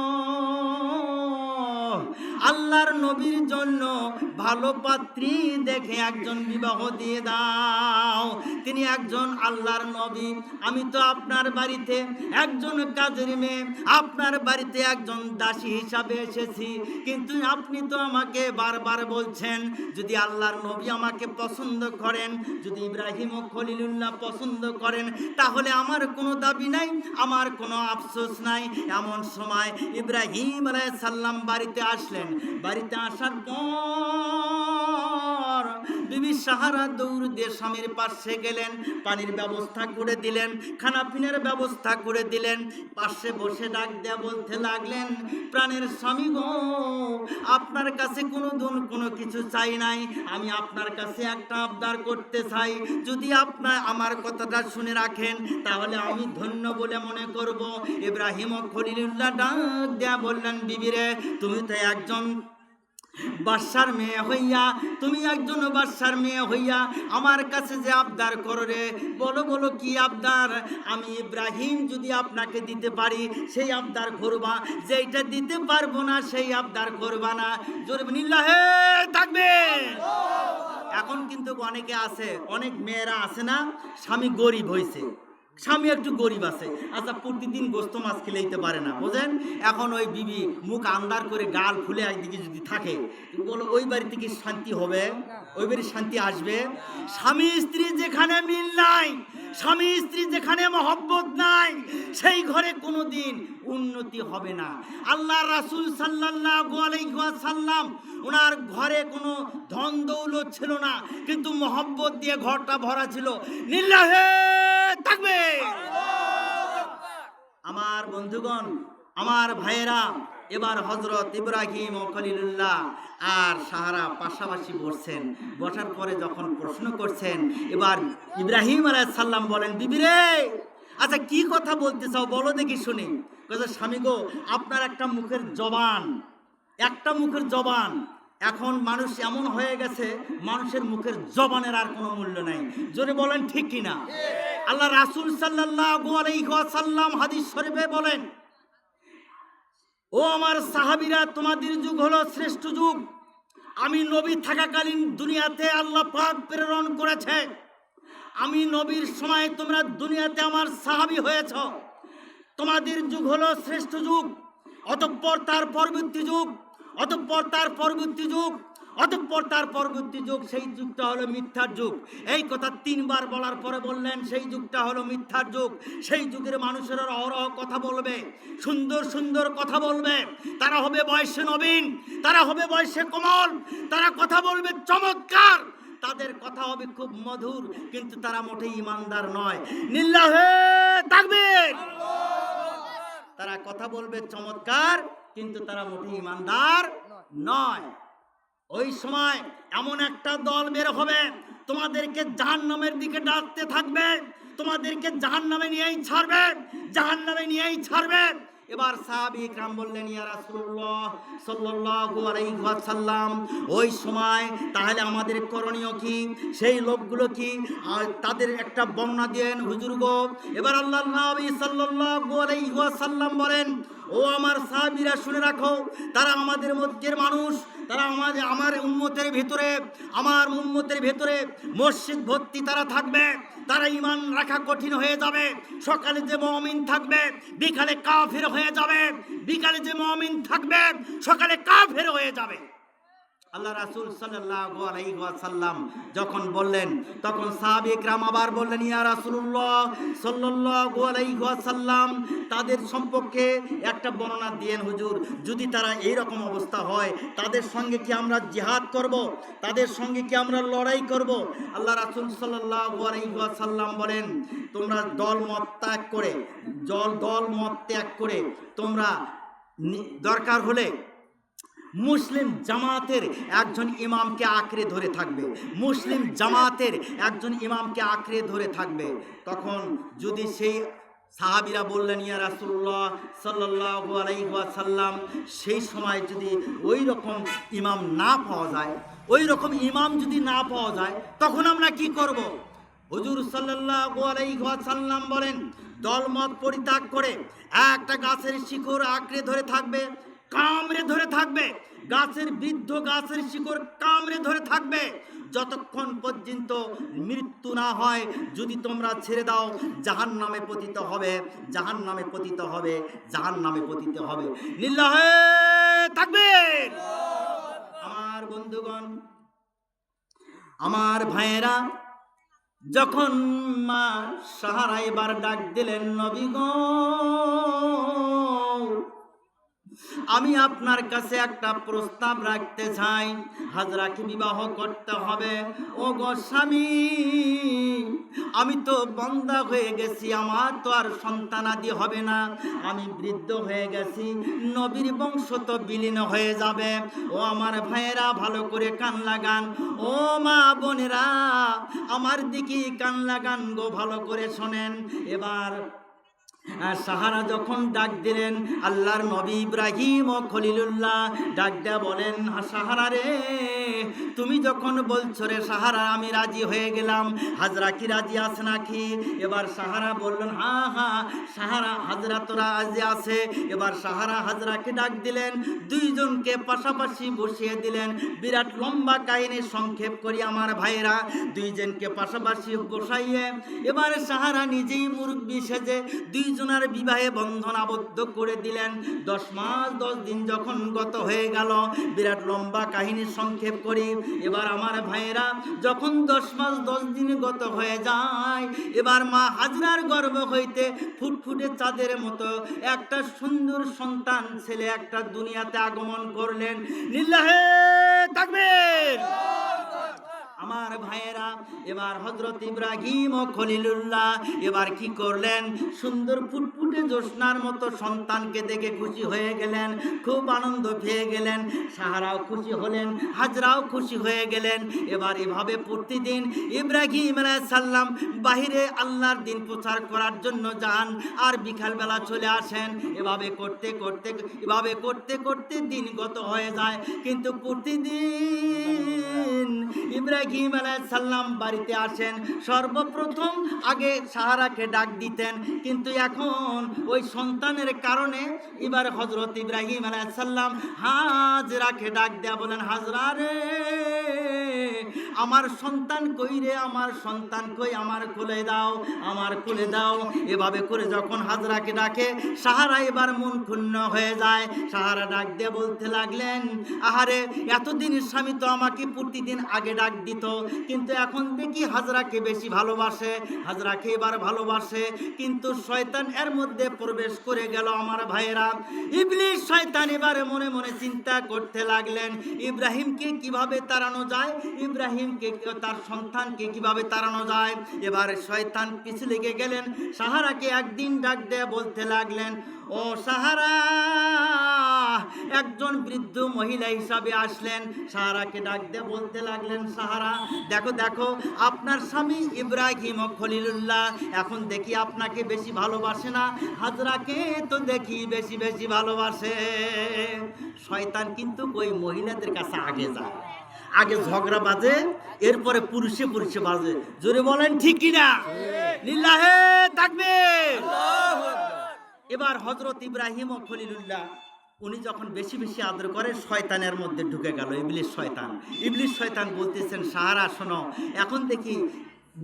আল্লাহর নবীর জন্য ভালো পাত্রী দেখে একজন বিবাহ দিয়ে দাও। তিনি একজন আল্লাহর নবী, আমি তো আপনার বাড়িতে একজন কাজের মেয়ে, আপনার বাড়িতে একজন দাসী হিসাবে এসেছি, কিন্তু আপনি তো আমাকে বারবার বলছেন যদি আল্লাহর নবী আমাকে পছন্দ করেন, যদি ইব্রাহিম ও খলিলুল্লাহ পছন্দ করেন, তাহলে আমার কোনো দাবি নাই, আমার কোনো আফসোস নাই। এমন সময় ইব্রাহিম আলাইহিস সালাম বাড়িতে আসলেন। বাড়িতে আসার পর বিবি সাহারা দৌড় দিয়ে স্বামীর পাশে গেলেন, পানির ব্যবস্থা করে দিলেন, খানা পিনার ব্যবস্থা করে দিলেন, পাশে বসে ডাক দেয়া বলতে লাগলেন, প্রাণের স্বামী গো, আপনার কাছে কোনো কিছু চাই নাই, আমি আপনার কাছে একটা আবদার করতে চাই, যদি আপনার আমার কথাটা শুনে রাখেন তাহলে আমি ধন্য বলে মনে করব। ইব্রাহিম ও খলিলুল্লাহ ডাক দেয়া বললেন, বিবি রে, তুমি তো একজন বাদশার মেয়ে হইয়া, তুমি একজন বাদশার মেয়ে হইয়া আমার কাছে যে আবদার করো রে, বলো বলো কি আবদার? আমি ইব্রাহিম যদি আপনাকে দিতে পারি সেই আবদার করবা, যেইটা দিতে পারবো না সেই আবদার করবা না। জোরে নিল্লাহে থাকবে। এখন কিন্তু অনেকে আছে, অনেক মেয়েরা আছে না, স্বামী গরিব হয়েছে, স্বামী একটু গরিব আছে, আচ্ছা প্রতিদিন গোস্ত মাছ খেলেইতে পারে না, বোঝেন? এখন ওই বিবি মুখ আন্দার করে গাল ফুলে একদিকে যদি থাকে, বলো ওই বাড়িতে কি শান্তি হবে? ওই বাড়ির শান্তি আসবে? স্বামী স্ত্রী যেখানে মিল নাই, স্বামী স্ত্রী যেখানে মহব্বত নাই, সেই ঘরে কোনোদিন উন্নতি হবে না। আল্লাহ রাসূল সাল্লাল্লাহু আলাইহি ওয়াসাল্লাম, ওনার ঘরে কোনো ধন দৌলত ছিল না, কিন্তু মহব্বত দিয়ে ঘরটা ভরা ছিল। লিল্লাহে থাকবে। আমার বন্ধুগণ, আমার ভাইয়েরা, এবার হযরত ইব্রাহিম ও খলিলুল্লাহ আর সাহারা পাশাপাশি বসছেন। বসার পরে যখন প্রশ্ন করছেন, এবার ইব্রাহিম আলাইহিস সালাম বলেন, বিবি রে, আচ্ছা কি কথা বলতে চাও বলো দেখি শুনি। বলে, স্বামী গো, আপনার একটা মুখের জবান, একটা মুখের জবান, এখন মানুষ এমন হয়ে গেছে, মানুষের মুখের জবানের আর কোনো মূল্য নাই। জোরে বলেন ঠিক কিনা? আল্লাহ রাসূল সাল্লাল্লাহু আলাইহি ওয়াসাল্লাম হাদিস শরীফে বলেন, ও আমার সাহাবীরা, তোমাদের যুগ হলো শ্রেষ্ঠ যুগ। আমি নবী থাকাকালীন দুনিয়াতে আল্লাহ পাক প্রেরণ করেছে। আমি নবীর সময় তোমরা দুনিয়াতে আমার সাহাবী হয়েছ। তোমাদের যুগ হলো শ্রেষ্ঠ যুগ, অতঃপর তার পরবর্তী যুগ, অতঃপর তার পরবর্তী যুগ, অতঃপর তার পরবর্তী যুগ, সেই যুগটা হলো মিথ্যার যুগ। এই কথা তিনবার বলার পরে বললেন, সেই যুগটা হলো মিথ্যার যুগ। সেই যুগের মানুষেরা অহরহ কথা বলবে, সুন্দর সুন্দর কথা বলবে, তারা হবে বয়সে নবীন, তারা হবে বয়সে কোমল, তারা কথা বলবে চমৎকার, তাদের কথা হবে খুব মধুর, কিন্তু তারা মোটেই ইমানদার নয়। লিল্লাহে তাকবীর। তারা কথা বলবে চমৎকার, কিন্তু তারা মোটেই ইমানদার নয়। ওই সময় এমন একটা দল বের হবে, তোমাদেরকে জাহান্নামের দিকে ডাকতে থাকবে, তোমাদেরকে জাহান্নামে নিয়েই ছাড়বে, জাহান্নামে নিয়েই ছাড়বে। এবার সাহাবী ইকরাম বললেন, ইয়া রাসূলুল্লাহ সাল্লাল্লাহু আলাইহি ওয়াসাল্লাম, ওই সময় তাহলে আমাদের করণীয় কি? সেই লোকগুলো কি? তাদের একটা বর্ণনা দেন হুজুর গো। এবার আল্লাহর নবী সাল্লাল্লাহু আলাইহি ওয়াসাল্লাম বলেন, ও ও আমার সাহাবীরা শুনে রাখো, তারা আমাদের মধ্যের মানুষ, তারা আমার উম্মতের ভেতরে মসজিদ ভর্তি তারা থাকবে, তারা ঈমান রাখা কঠিন হয়ে যাবে। সকালে যে মুমিন থাকবে বিকালে কাফের হয়ে যাবে, বিকালে যে মুমিন থাকবে সকালে কাফের হয়ে যাবে। আল্লাহ রাসূল সাল্লাল্লাহু আলাইহি ওয়াসাল্লাম যখন বললেন, তখন সাহাবী کرام আবার বললেন, ইয়া রাসূলুল্লাহ সাল্লাল্লাহু আলাইহি ওয়াসাল্লাম, তাদের সম্পর্কে একটা বর্ণনা দিয়েন হুজুর। যদি তারা এই রকম অবস্থা হয়, তাদের সঙ্গে কি আমরা জিহাদ করব? তাদের সঙ্গে কি আমরা লড়াই করব? আল্লাহ রাসূল সাল্লাল্লাহু আলাইহি ওয়াসাল্লাম বলেন, তোমরা দল মত ত্যাগ করে তোমরা দরকার হলে মুসলিম জামাতের একজন ইমামকে আঁকড়ে ধরে থাকবে, মুসলিম জামাতের একজন ইমামকে আঁকড়ে ধরে থাকবে। তখন যদি সেই সাহাবীরা বললেন, ইয়া রাসূলুল্লাহ সাল্লাল্লাহু আলাইহি ওয়াসাল্লাম, সেই সময় যদি ওই রকম ইমাম না পাওয়া যায়, ওই রকম ইমাম যদি না পাওয়া যায়, তখন আমরা কি করব? হুজুর সাল্লাল্লাহু আলাইহি ওয়াসাল্লাম বলেন, দলমত পরিত্যাগ করে একটা গাছের শিকড় আঁকড়ে ধরে থাকবে, কামড়ে ধরে থাকবে, গাছের বৃদ্ধ গাছের শিকড় কামড়ে ধরে থাকবে যতক্ষণ পর্যন্ত মৃত্যু না হয়। যদি তোমরা ছেড়ে দাও, জাহান্নামে পতিত হবে, জাহান্নামে পতিত হবে, জাহান্নামে পতিত হবে। লিল্লাহে তাকবীর। আমার বন্ধুগণ, আমার ভাইয়েরা, যখন মা সাহারা এবার ডাক দিলেন, নবী গো, আমি আপনার কাছে একটা প্রস্তাব রাখতে চাই, হাজরাকে বিবাহ করতে হবে। ও গো স্বামী, আমি তো বন্ধা হয়ে গেছি, আমার তো আর সন্তানাদি হবে না, আমি বৃদ্ধ হয়ে গেছি, নবীর বংশ তো বিলীন হয়ে যাবে। ও আমার ভাইয়েরা, ভালো করে কান লাগান, ও মা বোনেরা আমার দিকে কান লাগান গো, ভালো করে শোনেন। এবার সাহারা যখন ডাক দিলেন, আল্লাহর নবী ইব্রাহিম ও খলিলুল্লাহ ডাক দেয়া বলেন, সাহারা রে, তুমি যখন বলছো রে সাহারা, আমি রাজি হয়ে গেলাম, হাজরা কি রাজি আছে নাকি? এবার সাহারা বললেন, হ্যাঁ, সাহারা হাজরা তো রাজি আছে। এবার সাহারা হাজরাকে ডাক দিলেন, দুইজনকে পাশাপাশি বসিয়ে দিলেন। বিরাট লম্বা কাহিনী সংক্ষেপ করি আমার ভাইয়েরা, দুইজনকে পাশাপাশি বসাইয়ে এবার সাহারা নিজেই মুরব্বি সেজে দুইজনের বিবাহে বন্ধন আবদ্ধ করে দিলেন। 10 মাস 10 দিন যখন গত হয়ে গেল, বিরাট লম্বা কাহিনী সংক্ষেপ করি। এবার আমার ভাইয়েরা, যখন 10 মাস 10 দিন গত হয়ে যায়, এবার মা হাজরার গর্ভ হইতে ফুটফুটে চাঁদের মতো একটা সুন্দর সন্তান ছেলে একটা দুনিয়াতে আগমন করলেন। লিল্লাহে তাকবীর। আমার ভাইয়েরা, এবার হযরত ইব্রাহিম ও খলিলুল্লাহ এবার কি করলেন? সুন্দর ফুটফুটে জ্যোৎস্নার মতো সন্তানকে দেখে খুশি হয়ে গেলেন, খুব আনন্দ পেয়ে গেলেন। সাহারাও খুশি হলেন, হাজরাও খুশি হয়ে গেলেন। এবার এভাবে প্রতিদিন ইব্রাহিম আলাইহিস সালাম বাহিরে আল্লাহর দিন প্রচার করার জন্য যান, আর বিকালবেলা চলে আসেন। এভাবে করতে করতে দিন গত হয়ে যায়। কিন্তু প্রতিদিন ইব্রাহিম আলাইহিস সালাম বাড়িতে আসেন, সর্বপ্রথম আগে সাহারাকে ডাক দিতেন, কিন্তু এখন ওই সন্তানের কারণে এবার হযরত ইব্রাহিম আলাইহিস সালাম হাজরাকে ডাক দেয়া বলেন, হাজরা রে, আমার সন্তান কই রে, আমার সন্তান কই, আমার কোলে দাও, আমার কোলে দাও। এভাবে করে যখন হাজরাকে ডাকে, সাহারা এবার মন ক্ষুণ্ণ হয়ে যায়। সাহারা ডাক দিয়ে বলতে লাগলেন, আহারে, এতদিন স্বামী তো আমাকে প্রতিদিন আগে ডাক দিত, কিন্তু এখন দেখি হাজরাকে বেশি ভালোবাসে, হাজরাকে এবার ভালোবাসে। কিন্তু শয়তান এর মধ্যে প্রবেশ করে গেল। আমার ভাইয়েরা, ইবলিস শয়তান এবারে মনে মনে চিন্তা করতে লাগলেন, ইব্রাহিমকে কিভাবে তাড়ানো যায়, ইব্রাহিমকে তার সন্তানকে কিভাবে তাড়ানো যায়। এবার শয়তান পিছু লেগে গেলেন। সাহারাকে একদিন ডাক দিয়ে বলতে লাগলেন, ও সাহারা, একজন বৃদ্ধ মহিলা হিসাবে আসলেন। সাহারাকে ডাক দিয়ে বলতে লাগলেন, সাহারা, দেখো দেখো, আপনার স্বামী ইব্রাহিম ও খলিলুল্লাহ এখন দেখি আপনাকে বেশি ভালোবাসে না, হাজরাকে তো দেখি বেশি বেশি ভালোবাসে। শয়তান কিন্তু ওই মহিলাদের কাছে আগে যায়, আগে ঝগড়া বাজে, এরপরে পুরুষে বাজে। জোরে বলেন ঠিক কিনা? লিল্লাহে তাকবীর। এবার হযরত ইব্রাহিম ও খলিলুল্লাহ উনি যখন বেশি বেশি আদর করে শয়তানের মধ্যে ঢুকে গেল, ইবলিস শয়তান বলতেছেন, সাহারা শোনো, এখন দেখি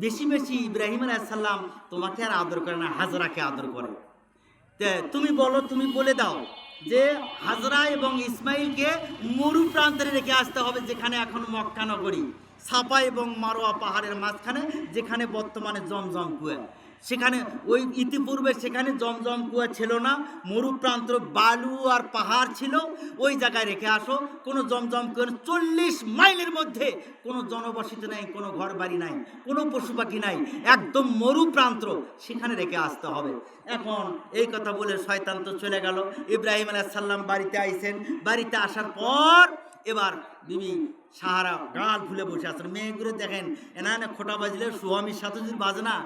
বেশি বেশি ইব্রাহিম আলাইহিস সালাম তোমাকে আর আদর করে না, হাজরাকে আদর করে। তুমি বলো, তুমি বলে দাও যে হাজরা এবং ইসমাইলকে মরু প্রান্তরে রেখে আসতে হবে, যেখানে এখন মক্কা নগরী, সাফা এবং মারোয়া পাহাড়ের মাঝখানে, যেখানে বর্তমানে জমজম কুয়া। সেখানে ওই ইতিপূর্বে সেখানে জমজম কুয়া ছিল না, মরু প্রান্ত বালু আর পাহাড় ছিল, ওই জায়গায় রেখে আসো। কোনো জমজম কুয়া 40 মাইলের মধ্যে কোনো জনবসতি নাই, কোনো ঘর বাড়ি নাই, কোনো পশু পাখি নাই, একদম মরু প্রান্ত, সেখানে রেখে আসতে হবে। এখন এই কথা বলে শয়তান তো চলে গেল। ইব্রাহিম আলাইহিস সালাম বাড়িতে আইছেন, বাড়িতে আসার পর এবার বিবি সাহারা গাল ফুলে বসে আছেন। মেয়েগুলো দেখেন এনা খোটা বাজলে স্বামীর সাথে যদি বাজে না,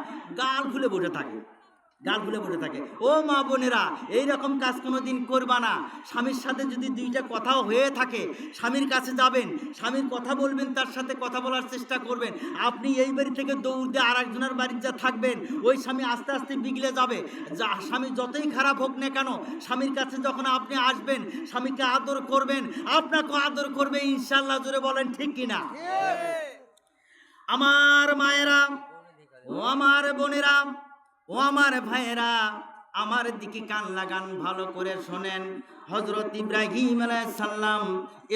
গাল ফুলে বসে থাকে, গাল ফুলে বসে থাকে। ও মা বোনেরা, এইরকম কাজ কোনো দিন করবা না। স্বামীর সাথে যদি দুইটা কথাও হয়ে থাকে, স্বামীর কাছে যাবেন, স্বামীর কথা বলবেন, তার সাথে কথা বলার চেষ্টা করবেন। আপনি এই বাড়ি থেকে দৌড় দিয়ে আর একজনের বাড়ির যা থাকবেন, ওই স্বামী আস্তে আস্তে বিগড়ে যাবে। যা স্বামী যতই খারাপ হোক না কেন, স্বামীর কাছে যখন আপনি আসবেন, স্বামীকে আদর করবেন, আপনাকেও আদর করবে ইনশাআল্লাহ। জোরে বলেন ঠিক কিনা? আমার মায়েরা, ও আমার বোনেরা, ও আমার ভাইয়েরা, আমার দিকে কান লাগান, ভালো করে শোনেন। হযরত ইব্রাহিম আলাইহিস সালাম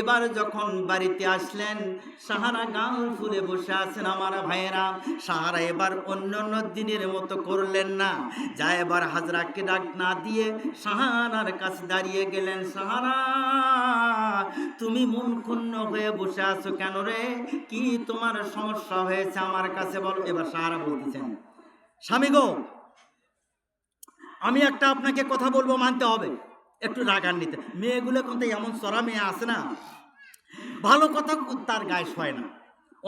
এবার যখন বাড়িতে আসলেন, সাহারা গাল ফুলে বসে আছেন। আমার ভাইয়েরা, সাহারা এবার অন্য দিনের মতো করলেন না, যা এবার হাজরাকে ডাক না দিয়ে সাহারার কাছে দাঁড়িয়ে গেলেন। সাহারা, তুমি মন ক্ষুণ্ণ হয়ে বসে আছো কেন রে? কি তোমার সমস্যা হয়েছে আমার কাছে বলো। এবার সাহারা বলতেছেন, স্বামী গো, আমি একটা আপনাকে কথা বলবো, মানতে হবে, একটু রাগান্বিত। মেয়েগুলো কিন্তু এমন চড়া মেয়ে আছে না, ভালো কথা তার গায়ে শোয় না।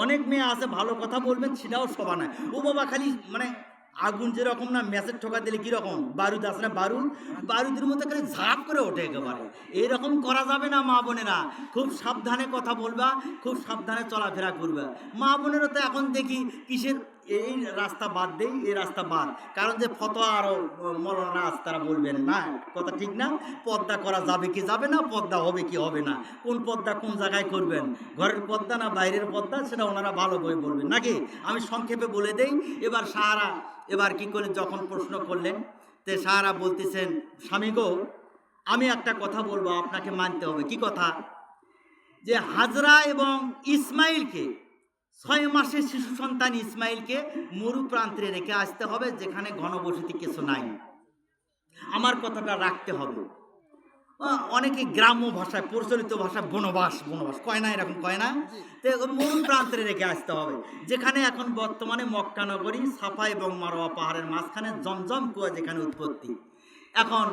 অনেক মেয়ে আছে ভালো কথা বলবেন সেটাও শোভা না। ও বাবা, খালি মানে আগুন যেরকম না, ম্যাচের ঠোকা দিলে কীরকম, বারুদ আছে না, বারুদের মধ্যে খালি ঝাঁপ করে ওঠে একেবারে। এইরকম করা যাবে না মা বোনেরা, খুব সাবধানে কথা বলবা, খুব সাবধানে চলাফেরা করবা। মা বোনেরা তো এখন দেখি কিসের এই রাস্তা বাদ দেই, এই রাস্তা বাদ, কারণ যে ফতোয়া আরও মৌলানা আছে তারা বলবেন না, কথা ঠিক না, পর্দা করা যাবে কি যাবে না, পর্দা হবে কি হবে না, কোন পর্দা কোন জায়গায় করবেন, ঘরের পর্দা না বাইরের পর্দা, সেটা ওনারা ভালো করে বলবেন নাকি। আমি সংক্ষেপে বলে দেই। এবার সাহারা এবার কি করে যখন প্রশ্ন করলেন, তে সাহারা বলতেছেন, স্বামী গো, আমি একটা কথা বলবো, আপনাকে মানতে হবে। কি কথা? যে হাজরা এবং ইসমাইলকে, 6 মাসের শিশু সন্তান ইসমাইলকে মরু প্রান্তে রেখে আসতে হবে, যেখানে ঘনবসতি কিছু নাই। আমার কথাটা রাখতে হবে। অনেকে গ্রাম্য ভাষায়, প্রচলিত ভাষায় বনবাস কয় না, এরকম কয় না, তো মরু প্রান্তে রেখে আসতে হবে, যেখানে এখন বর্তমানে মক্কা নগরী, সাফা এবং মারোয়া পাহাড়ের মাঝখানে জমজম কুয়া যেখানে উৎপত্তি। এখন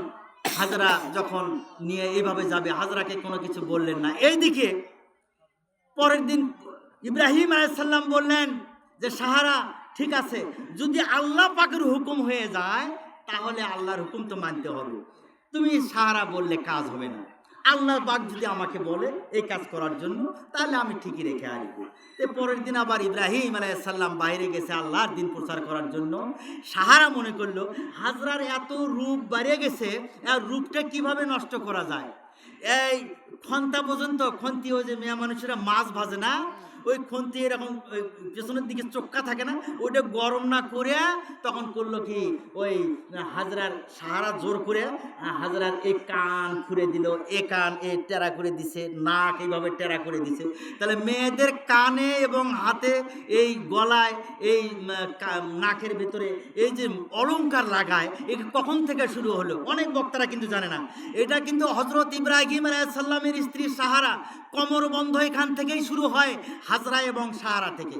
হাজরা যখন নিয়ে এইভাবে যাবে, হাজরাকে কোনো কিছু বললেন না। এইদিকে পরের দিন ইব্রাহিম আলাইহিস সালাম বললেন যে, সাহারা ঠিক আছে, যদি আল্লাহ পাকের হুকুম হয়ে যায় তাহলে আল্লাহর হুকুম তো মানতে হবে। তুমি সাহারা বললে কাজ হবে না, আল্লাহ পাক যদি আমাকে বলে এই কাজ করার জন্য, তাহলে আমি ঠিকই রেখে আসবো। তো পরের দিন আবার ইব্রাহিম আলাইহিস সালাম বাইরে গেছে আল্লাহর দিন প্রচার করার জন্য। সাহারা মনে করলো হাজরার এত রূপ বাড়িয়ে গেছে, আর রূপটা কিভাবে নষ্ট করা যায়। এই খন্তা পর্যন্ত, খন্তি ওই যে মেয়ে মানুষেরা মাছ ভাজে না, ওই খন্তি এরকম পেছনের দিকে চোক্কা থাকে না, ওইটা গরম না করে তখন করলো কি, ওই হাজরার সাহারা জোর করে হাজরার এই কান খুঁড়ে দিল, এ কান এ টেরা করে দিছে, নাক এইভাবে টেরা করে দিছে। তাহলে মেয়েদের কানে এবং হাতে, এই গলায়, এই নাকের ভিতরে এই যে অলংকার লাগায়, এটা কখন থেকে শুরু হলো অনেক বক্তারা কিন্তু জানে না। এটা কিন্তু হযরত ইব্রাহিম আলাইহিস সালামের স্ত্রী সাহারা কোমর বন্ধ এখান থেকেই শুরু হয়, হাজরা এবং সাহারা থেকে।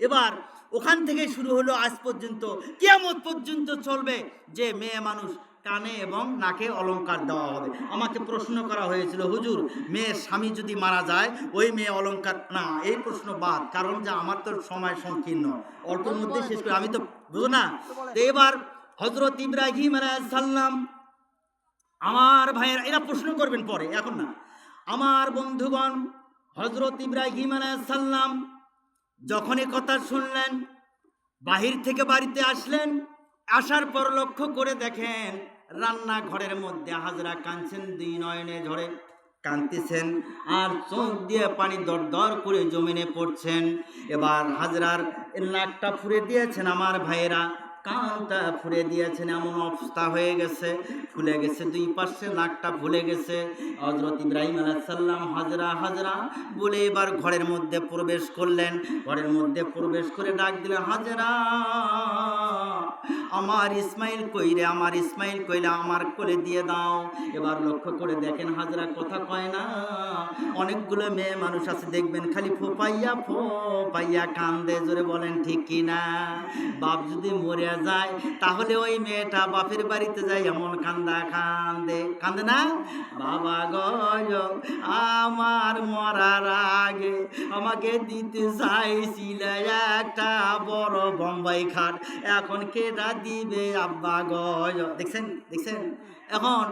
এবার ওখান থেকেই শুরু হলো, আজ পর্যন্ত কিয়ামত পর্যন্ত চলবে যে মেয়ে মানুষ কানে এবং নাকে অলংকার দেওয়া হবে। আমাকে প্রশ্ন করা হয়েছিল, হুজুর মেয়ের স্বামী যদি মারা যায় ওই মেয়ে অলংকার না, এই প্রশ্ন বাদ, কারণ যে আমার তো সময় সংকীর্ণ, অল্পের মধ্যে শেষ করে আমি তো বুঝো না। তো এবার হযরত ইব্রাহিম আলাইহিস সালাম, আমার ভাইয়েরা এরা প্রশ্ন করবেন পরে, এখন না, আমার বন্ধুগণ, হযরত ইব্রাহিম আলাইহিস সালাম যখন এই কথা শুনলেন, বাহির থেকে বাড়িতে আসলেন, আসার পর লক্ষ্য করে দেখেন রান্নাঘরের মধ্যে হাজরা কাঁদছেন, দুই নয়নে ঝরে কাঁদতেছেন আর চোখ দিয়ে পানি দর দর করে জমিনে পড়ছেন। এবার হাজরার নাকটা ফুঁড়ে দিয়েছেন আমার ভাইয়েরা, কানটা ফুঁড়ে দিয়েছেন, এমন অবস্থা হয়ে গেছে, ফুলে গেছে দুই পাশে, নাকটা ফুলে গেছে। হযরত ইব্রাহিম আলাইহিস সালাম হাজরা হাজরা বলে এবার ঘরের মধ্যে প্রবেশ করলেন। ঘরের মধ্যে প্রবেশ করে ডাক দিলেন, হাজরা আমার ইসমাইল কইরে, আমার ইসমাইল কইলে আমার কোলে দিয়ে দাও। এবার লক্ষ্য করে দেখেন হাজরা কথা কয় না। অনেকগুলো মেয়ে মানুষ আছে দেখবেন খালি ফোপাইয়া ফোপাইয়া কান্দে, জোরে বলেন ঠিক কিনা? বাপ যদি মরে যায় তাহলে ওই মেয়েটা বাপের বাড়িতে যায় এমন কান্দা কান্দে, কান্দে না? বাবা গো আমার মরার আগে আমাকে দিতে চাইছিল একটা বড় বোম্বাই খাট, এখন কেটা দিবে আব্বা গো? দেখছেন দেখছেন? এখন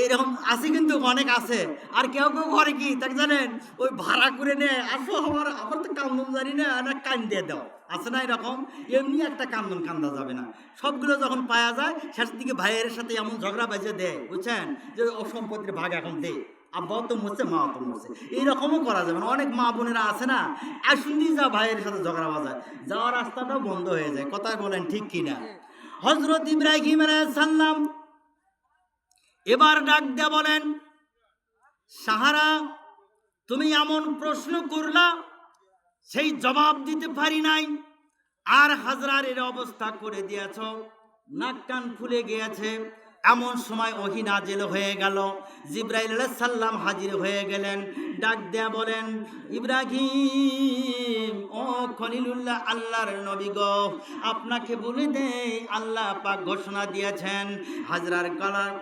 এরকম আছে কিন্তু অনেক আছে। আর কেউ কেউ করে কি তাকে জানেন, ওই ভাড়া করে নেয়, আসো আমার তো কান্দন জানি না, কান দিয়ে দাও, আছে না এরকম? এমনি একটা কান্দন কান্দা যাবে না। সবগুলো যখন পাওয়া যায় শেষের দিকে ভাইয়ের সাথে এমন ঝগড়া বাজে দেয়, বুঝছেন, যে ও সম্পত্তির ভাগ এখন দে, আব্বাও তো মরছে মাও তো মরছে, এইরকমও করা যাবে না। অনেক মা বোনেরা আছে না, আর শুনতেই যা ভাইয়ের সাথে ঝগড়া বাজায়, যাওয়ার রাস্তাটাও বন্ধ হয়ে যায়। কথায় বলেন ঠিক কিনা? হযরত ইব্রাহিম আলাইহিস সালাম এবার ডাক দিয়ে বলেন, সাহারা তুমি এমন প্রশ্ন করলা সেই জবাব দিতে পারি নাই, আর হাজরার এর অবস্থা করে দিয়েছ, নাক কান ফুলে গিয়েছে। এমন সময় ওহী নাযিল হয়ে গেল, জিবরাইল আলাইহিস সালাম হাজির হয়ে গেলেন। ডাক দেয়া বলেন, ইব্রাহিম ও খলিলুল্লাহ আল্লাহর নবী গো, আপনাকে বলে দেই আল্লাহ পাক ঘোষণা দিয়েছেন হাজরার গলার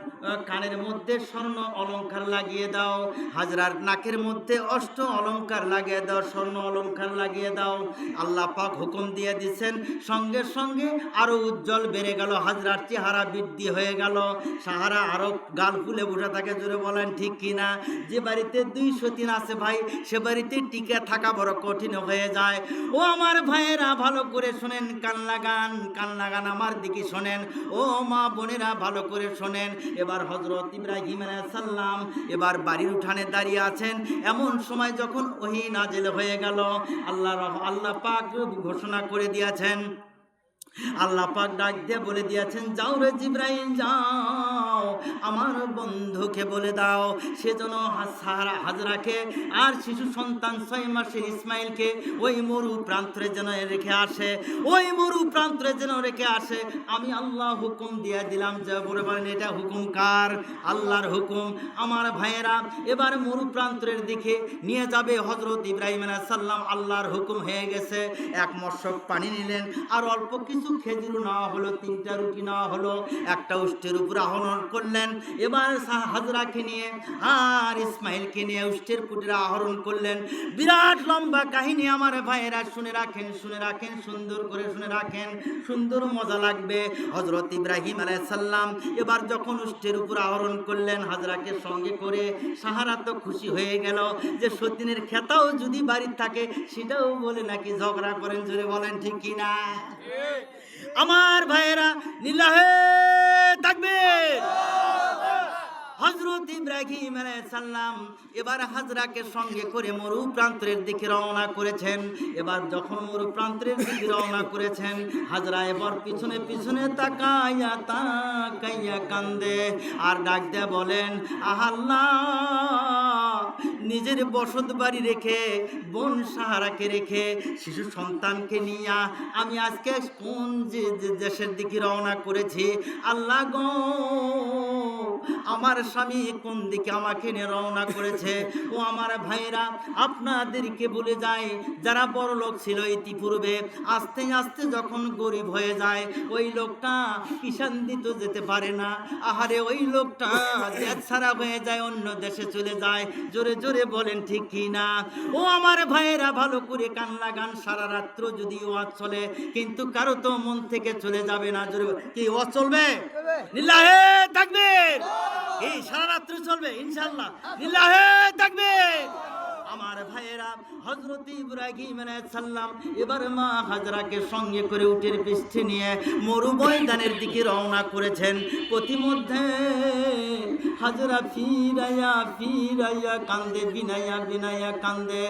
কানের মধ্যে স্বর্ণ অলংকার লাগিয়ে দাও, হাজরার নাকের মধ্যে অষ্ট অলংকার লাগিয়ে দাও, স্বর্ণ অলংকার লাগিয়ে দাও। আল্লাহ পাক হুকুম দিয়ে দিচ্ছেন, সঙ্গে সঙ্গে আরো উজ্জ্বল বেড়ে গেল, হাজরার চেহারা বৃদ্ধি হয়ে গেল, সাহারা আরো গাল ফুলে বসে থাকে। জোরে বলেন ঠিক কিনা? যে বাড়িতে 203 আছে ভাই, সে বাড়িতে টিকে থাকা বড় কঠিন হয়ে যায়। ও আমার ভাইয়েরা ভালো করে শোনেন, কান লাগান আমার দিকে শোনেন। ও মা বোনেরা ভালো করে শোনেন। এবার হযরত ইব্রাহিম আলাইহিস সালাম এবার বাড়ির উঠানে দাঁড়িয়ে আছেন। এমন সময় যখন ওহী নাযিল হয়ে গেল, আল্লাহ পাক ঘোষণা করে দিয়েছেন, আল্লাহ পাক ডাক দিয়ে বলে দিয়েছেন, যাও রে জিবরাইল যাও, আমার বন্ধুকে বলে দাও সেজন্য হাজরাকে আর শিশু সন্তান 6 মাসের ইসমাইলকে ওই মরু প্রান্তরে যেন রেখে আসে, ওই মরু প্রান্তরে যেন রেখে আসে। আমি আল্লাহ হুকুম দিয়ে দিলাম। যে বলে বলেন এটা হুকুম কার? আল্লাহর হুকুম। আমার ভাইয়েরা এবার মরু প্রান্তরের দিকে নিয়ে যাবে হযরত ইব্রাহিম আলাইহিস সালাম, আল্লাহর হুকুম হয়ে গেছে। এক মশক পানি নিলেন, আর অল্প কিছু খেজুর নেওয়া হলো, 3টা রুটি নেওয়া হলো, একটা উষ্টের উপর আহরণ করলেন। এবার হাজরাকে নিয়ে আর ইসমাইলকে নিয়ে উষ্টের কুটিরে আহরণ করলেন। বিরাট লম্বা কাহিনী আমার ভাইয়েরা, শুনে রাখেন, শুনে রাখেন, সুন্দর করে শুনে রাখেন, সুন্দর মজা লাগবে। হযরত ইব্রাহিম আলাইহিস সালাম এবার যখন উষ্টের উপর আহরণ করলেন হাজরাকে সঙ্গে করে, সাহারা তো খুশি হয়ে গেল যে সতীনের খেতাও যদি বাড়ির থাকে সেটাও বলে নাকি ঝগড়া করেন। জোরে বলেন ঠিক কিনা? আমার ভাইয়েরা লিল্লাহে তাকবীর। হযরত ইব্রাহিম আলাইহিস সালাম এবার হাজরাকে সঙ্গে করে মরু প্রান্তরের দিকে রওনা করেছেন। এবার যখন মরু প্রান্তরের দিকে রওনা করেছেন, হাজরা এবার পিছনে পিছনে তাকাইয়া কান্দে আর ডাক দেয়া বলেন, আল্লাহ, নিজের বসত বাড়ি রেখে, বোন সাহারাকে রেখে, শিশু সন্তানকে নিয়ে আমি আজকে কোন যে দেশের দিকে রওনা করেছি। আল্লাহ গো, আমার স্বামী কোন দিকে আমাকে নিয়ে রওনা করেছে। ও আমার ভাইরা, আপনাদেরকে বলে যায়, যারা বড় লোক ছিল ইতিপূর্বে, আস্তে আস্তে যখন গরিব হয়ে যায় ওই লোকটা কিষান দিত যেতে পারে না। আহারে ওই লোকটা দেশ ছাড়া হয়ে যায়, অন্য দেশে চলে যায়। জোরে জোরে বলেন ঠিক কি না? ও আমার ভাইয়েরা ভালো করে কান লাগান। সারা রাত্র যদি ওয়াজ চলে, কিন্তু কারো তো মন থেকে চলে যাবে না। জোরে কি ওয়াজ চলবে? লিল্লাহে তাকবীর। এই সারা রাত্র চলবে ইনশাআল্লাহ। লিল্লাহে তাকবীর। আমার ভাইয়েরা হযরত ইব্রাহিম আলাইহিস সালাম এবার মা হাজরাকে সঙ্গে করে উটের পিঠে নিয়ে মরুময়দানের দিকে রওনা করেছেন। প্রতিমধ্যে হাজরা ফিরাইয়া কান্দে, বিনাইয়া কান্দে।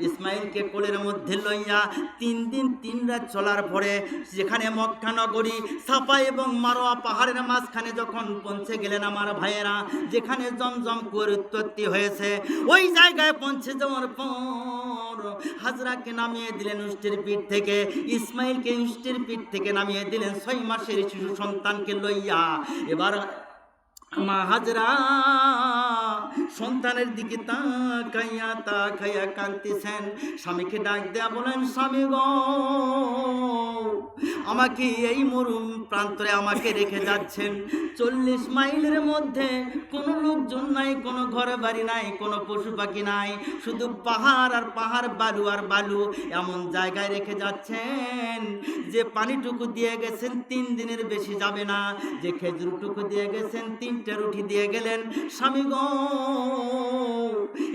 ইসমাইলকে কোলের মধ্যে লইয়া 3 দিন 3 রাত চলার পরে যেখানে মক্কা নগরী সাফা এবং মারোয়া পাহাড়ের মাঝখানে যখন পৌঁছে গেলেন আমার ভাইয়েরা, যেখানে জমজম কুয়ার উৎপত্তি হয়েছে, ওই জায়গায় পৌঁছে যাওয়ার পর হাজরাকে নামিয়ে দিলেন উষ্টের পিঠ থেকে, ইসমাইলকে উষ্টের পিঠ থেকে নামিয়ে দিলেন 6 মাসের শিশু সন্তানকে লইয়া। এবার মা হাজরা সন্তানের দিকে তাকাইয়া কাঁদতেছেন। স্বামীকে ডাক দেয়া বলেন, স্বামী গো, আমাকে এই মরুম প্রান্তরে আমাকে রেখে যাচ্ছেন। 40 মাইলের মধ্যে কোনো লোকজন নাই, কোনো ঘর বাড়ি নাই, কোনো পশু পাখি নাই, শুধু পাহাড় আর পাহাড়, বালু আর বালু। এমন জায়গায় রেখে যাচ্ছেন যে পানিটুকু দিয়ে গেছেন 3 দিনের বেশি যাবে না, যে খেজুরটুকু দিয়ে গেছেন 3টে রুটি দিয়ে গেলেন। স্বামী গো,